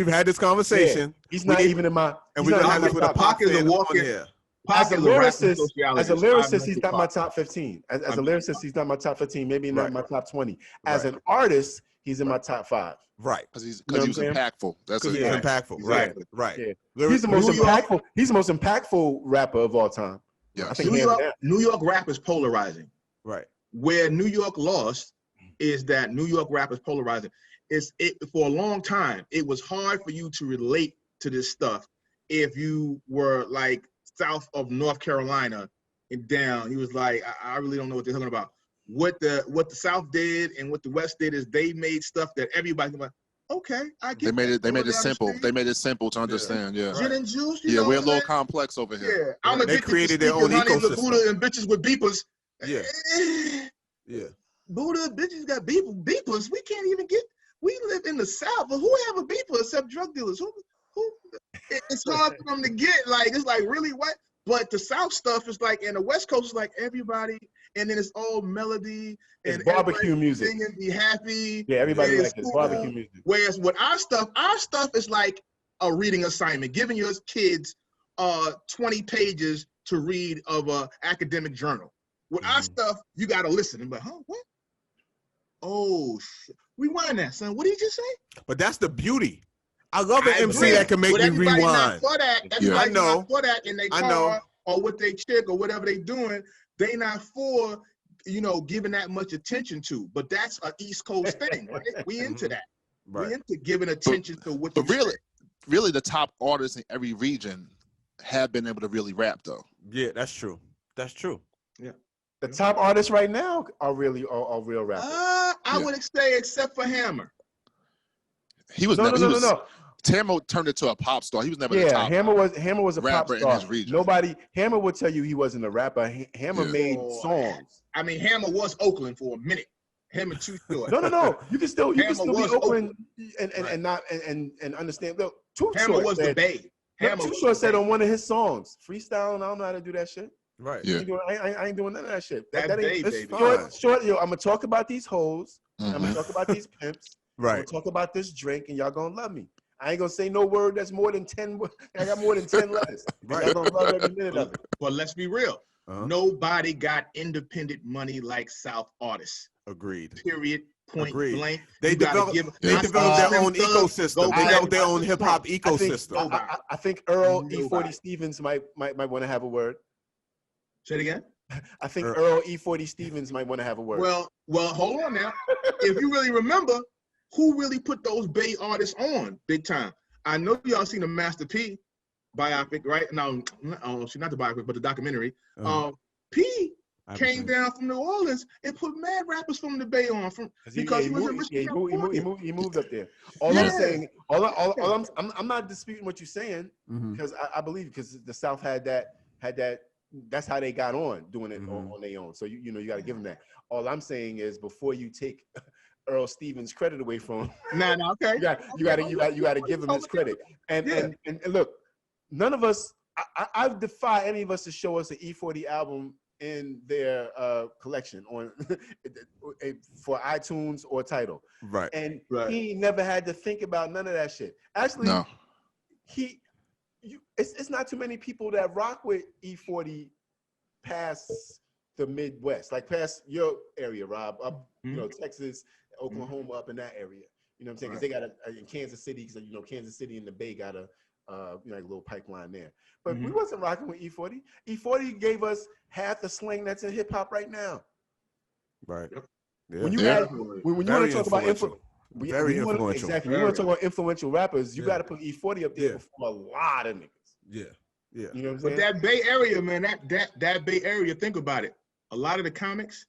Speaker 1: had this conversation.
Speaker 2: Yeah, he's not even in my.
Speaker 1: And we've had this with a Pac fan on here.
Speaker 2: As a lyricist, he's not my top 15. As a lyricist, he's not my top 15. Maybe not my top 20. As an artist, he's in my top 5.
Speaker 1: Right,
Speaker 4: because he was impactful. That's
Speaker 1: because he's impactful.
Speaker 2: Exactly.
Speaker 1: Right.
Speaker 2: Yeah. He's the most impactful. He's the most impactful rapper of all time.
Speaker 4: Yeah,
Speaker 2: I think
Speaker 3: New York rap is polarizing.
Speaker 1: Right.
Speaker 3: Where New York lost is that New York rap is polarizing. For a long time, it was hard for you to relate to this stuff if you were like south of North Carolina and down. He was like, I really don't know what they're talking about. What the South did and what the West did is they made stuff that everybody can like, okay, I get it.
Speaker 4: They made it simple. They made it simple to understand. Yeah.
Speaker 3: Gin and juice.
Speaker 4: Yeah, we're a little complex over here.
Speaker 3: Yeah.
Speaker 1: They created their own ecosystem.
Speaker 3: Buddha and bitches with beepers.
Speaker 1: Yeah. Yeah.
Speaker 3: Buddha bitches got beepers. We can't even get. We live in the South, but who have a beeper except drug dealers? Who? It's hard for them to get. Like it's like really what? But the South stuff is like, and the West Coast is like everybody, and then it's all melody and
Speaker 2: barbecue music.
Speaker 3: Singing, be happy.
Speaker 2: Yeah, everybody likes it. Barbecue music.
Speaker 3: Whereas with our stuff is like a reading assignment, giving your kids 20 pages to read of a academic journal. With our stuff, you got to listen and be like, huh, what? Oh, shit. Rewind that, son. What did he just say?
Speaker 1: But that's the beauty. I love an MC that can make me rewind.
Speaker 3: Not for that.
Speaker 1: I know.
Speaker 3: Not for that in their car or with their chick or whatever they doing. They not for, giving that much attention to. But that's an East Coast thing, right? We into that. Right. We into giving attention to what.
Speaker 4: But really, the top artists in every region have been able to really rap, though.
Speaker 1: Yeah, that's true. That's true.
Speaker 3: Yeah.
Speaker 2: The top artists right now are real rappers.
Speaker 3: I would say except for Hammer.
Speaker 4: He was no. Hammer turned into a pop star. He was never the top.
Speaker 2: Hammer was a pop star.
Speaker 4: In his region.
Speaker 2: Hammer would tell you he wasn't a rapper. Hammer made songs.
Speaker 3: I mean, Hammer was Oakland for a minute. Hammer too short.
Speaker 2: No. You can still be Oakland and understand. Look,
Speaker 3: Hammer was the Bay.
Speaker 2: Too Short said on one of his songs, "Freestyle," and I don't know how to do that shit.
Speaker 1: Right.
Speaker 2: Yeah. I ain't doing none of that shit.
Speaker 3: That ain't baby.
Speaker 2: Short, I'm gonna talk about these hoes. I'm gonna talk about these pimps.
Speaker 1: Right.
Speaker 2: I'm gonna talk about this drink, and y'all gonna love me. I ain't gonna say no word that's more than 10. I got more than 10 letters.
Speaker 1: Right.
Speaker 2: Y'all gonna love every minute of it.
Speaker 3: But let's be real. Nobody got independent money like South artists.
Speaker 1: Agreed.
Speaker 3: Period. Point blank.
Speaker 1: They developed their own ecosystem. They developed their own hip hop ecosystem.
Speaker 2: I think Earl E40 Stevens might want to have a word.
Speaker 3: Say it again.
Speaker 2: I think Earl E40 Stevens might want to have a word.
Speaker 3: Well, hold on now. If you really remember, who really put those Bay artists on big time? I know y'all seen the Master P biopic, right? No, she's not the biopic, but the documentary. P came down from New Orleans and put mad rappers from the Bay on because he
Speaker 2: moved up there. I'm saying, I'm not disputing what you're saying because I believe because the South had that. That's how they got on doing it on their own. So you got to give them that. All I'm saying is before you take Earl Stevens credit away from him,
Speaker 3: okay.
Speaker 2: You got to give him his credit. And look, none of us. I defy any of us to show us an E40 album in their collection on for iTunes or Tidal.
Speaker 1: Right.
Speaker 2: And he never had to think about none of that shit. Actually, it's not too many people that rock with E40 past the Midwest, like past your area, Rob, up Texas, Oklahoma, up in that area. You know what I'm saying? Because they got in Kansas City, because Kansas City and the Bay got a like a little pipeline there. But we wasn't rocking with E40. E40 gave us half the slang that's in hip hop right now.
Speaker 1: Right.
Speaker 3: Yep.
Speaker 1: Yeah.
Speaker 2: When you want to talk about
Speaker 1: very influential.
Speaker 2: Exactly. When you want to talk about influential rappers, you got to put E40 up there before a lot of niggas.
Speaker 1: Yeah. Yeah.
Speaker 2: You know what I'm saying?
Speaker 3: But that Bay Area, man, that Bay Area, think about it. A lot of the comics,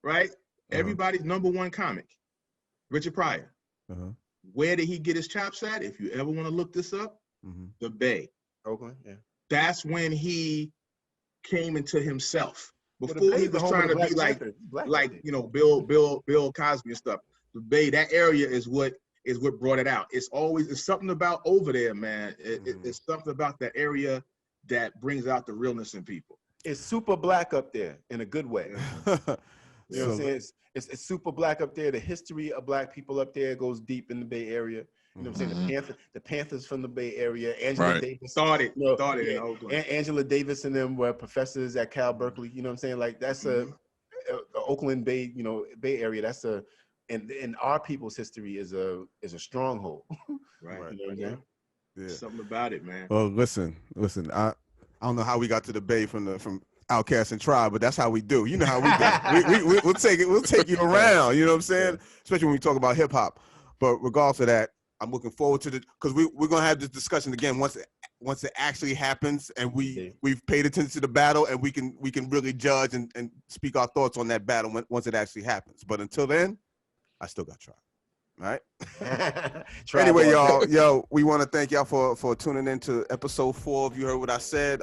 Speaker 3: right? Everybody's number one comic, Richard Pryor. Where did he get his chops at? If you ever want to look this up, the Bay.
Speaker 2: Oakland, yeah.
Speaker 3: That's when he came into himself. Before he was trying to be like you know, Bill Cosby and stuff. The Bay, that area is what brought it out. It's something about over there, man. It's something about that area that brings out the realness in people.
Speaker 2: It's super black up there in a good way. You know what I'm saying? It's super black up there. The history of black people up there goes deep in the Bay Area. You know what I'm saying? The Panthers from the Bay Area. Angela Davis
Speaker 3: started in Oakland.
Speaker 2: Angela Davis and them were professors at Cal Berkeley. You know what I'm saying? Like that's the Oakland Bay, Bay Area. That's and our people's history is a stronghold.
Speaker 3: Right.
Speaker 2: You know what I'm saying?
Speaker 1: Yeah.
Speaker 3: Something about it, man.
Speaker 1: Well, listen. I don't know how we got to the Bay from OuKast and Tribe, but that's how we do. You know how we do. We'll take it. We'll take you around. You know what I'm saying? Especially when we talk about hip hop. But regardless of that, I'm looking forward to because we're gonna have this discussion again once it actually happens and we've paid attention to the battle and we can really judge and speak our thoughts on that battle once it actually happens. But until then, I still got Tribe. All right. Anyway, y'all, we want to thank y'all for tuning in to episode 4 of You Heard What I Said.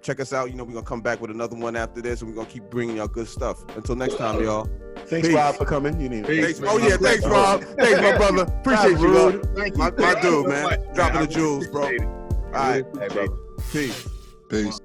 Speaker 1: Check us out. We're gonna come back with another one after this, and we're gonna keep bringing y'all good stuff. Until next time, y'all.
Speaker 2: Thanks,
Speaker 1: Peace.
Speaker 2: Rob, for coming.
Speaker 1: Thanks, thanks, Rob. Thanks, my brother. Appreciate you, bro.
Speaker 3: Thank you.
Speaker 1: My dude, man. Dropping the jewels, bro. All right.
Speaker 2: Hey, brother.
Speaker 1: Peace.
Speaker 4: Peace.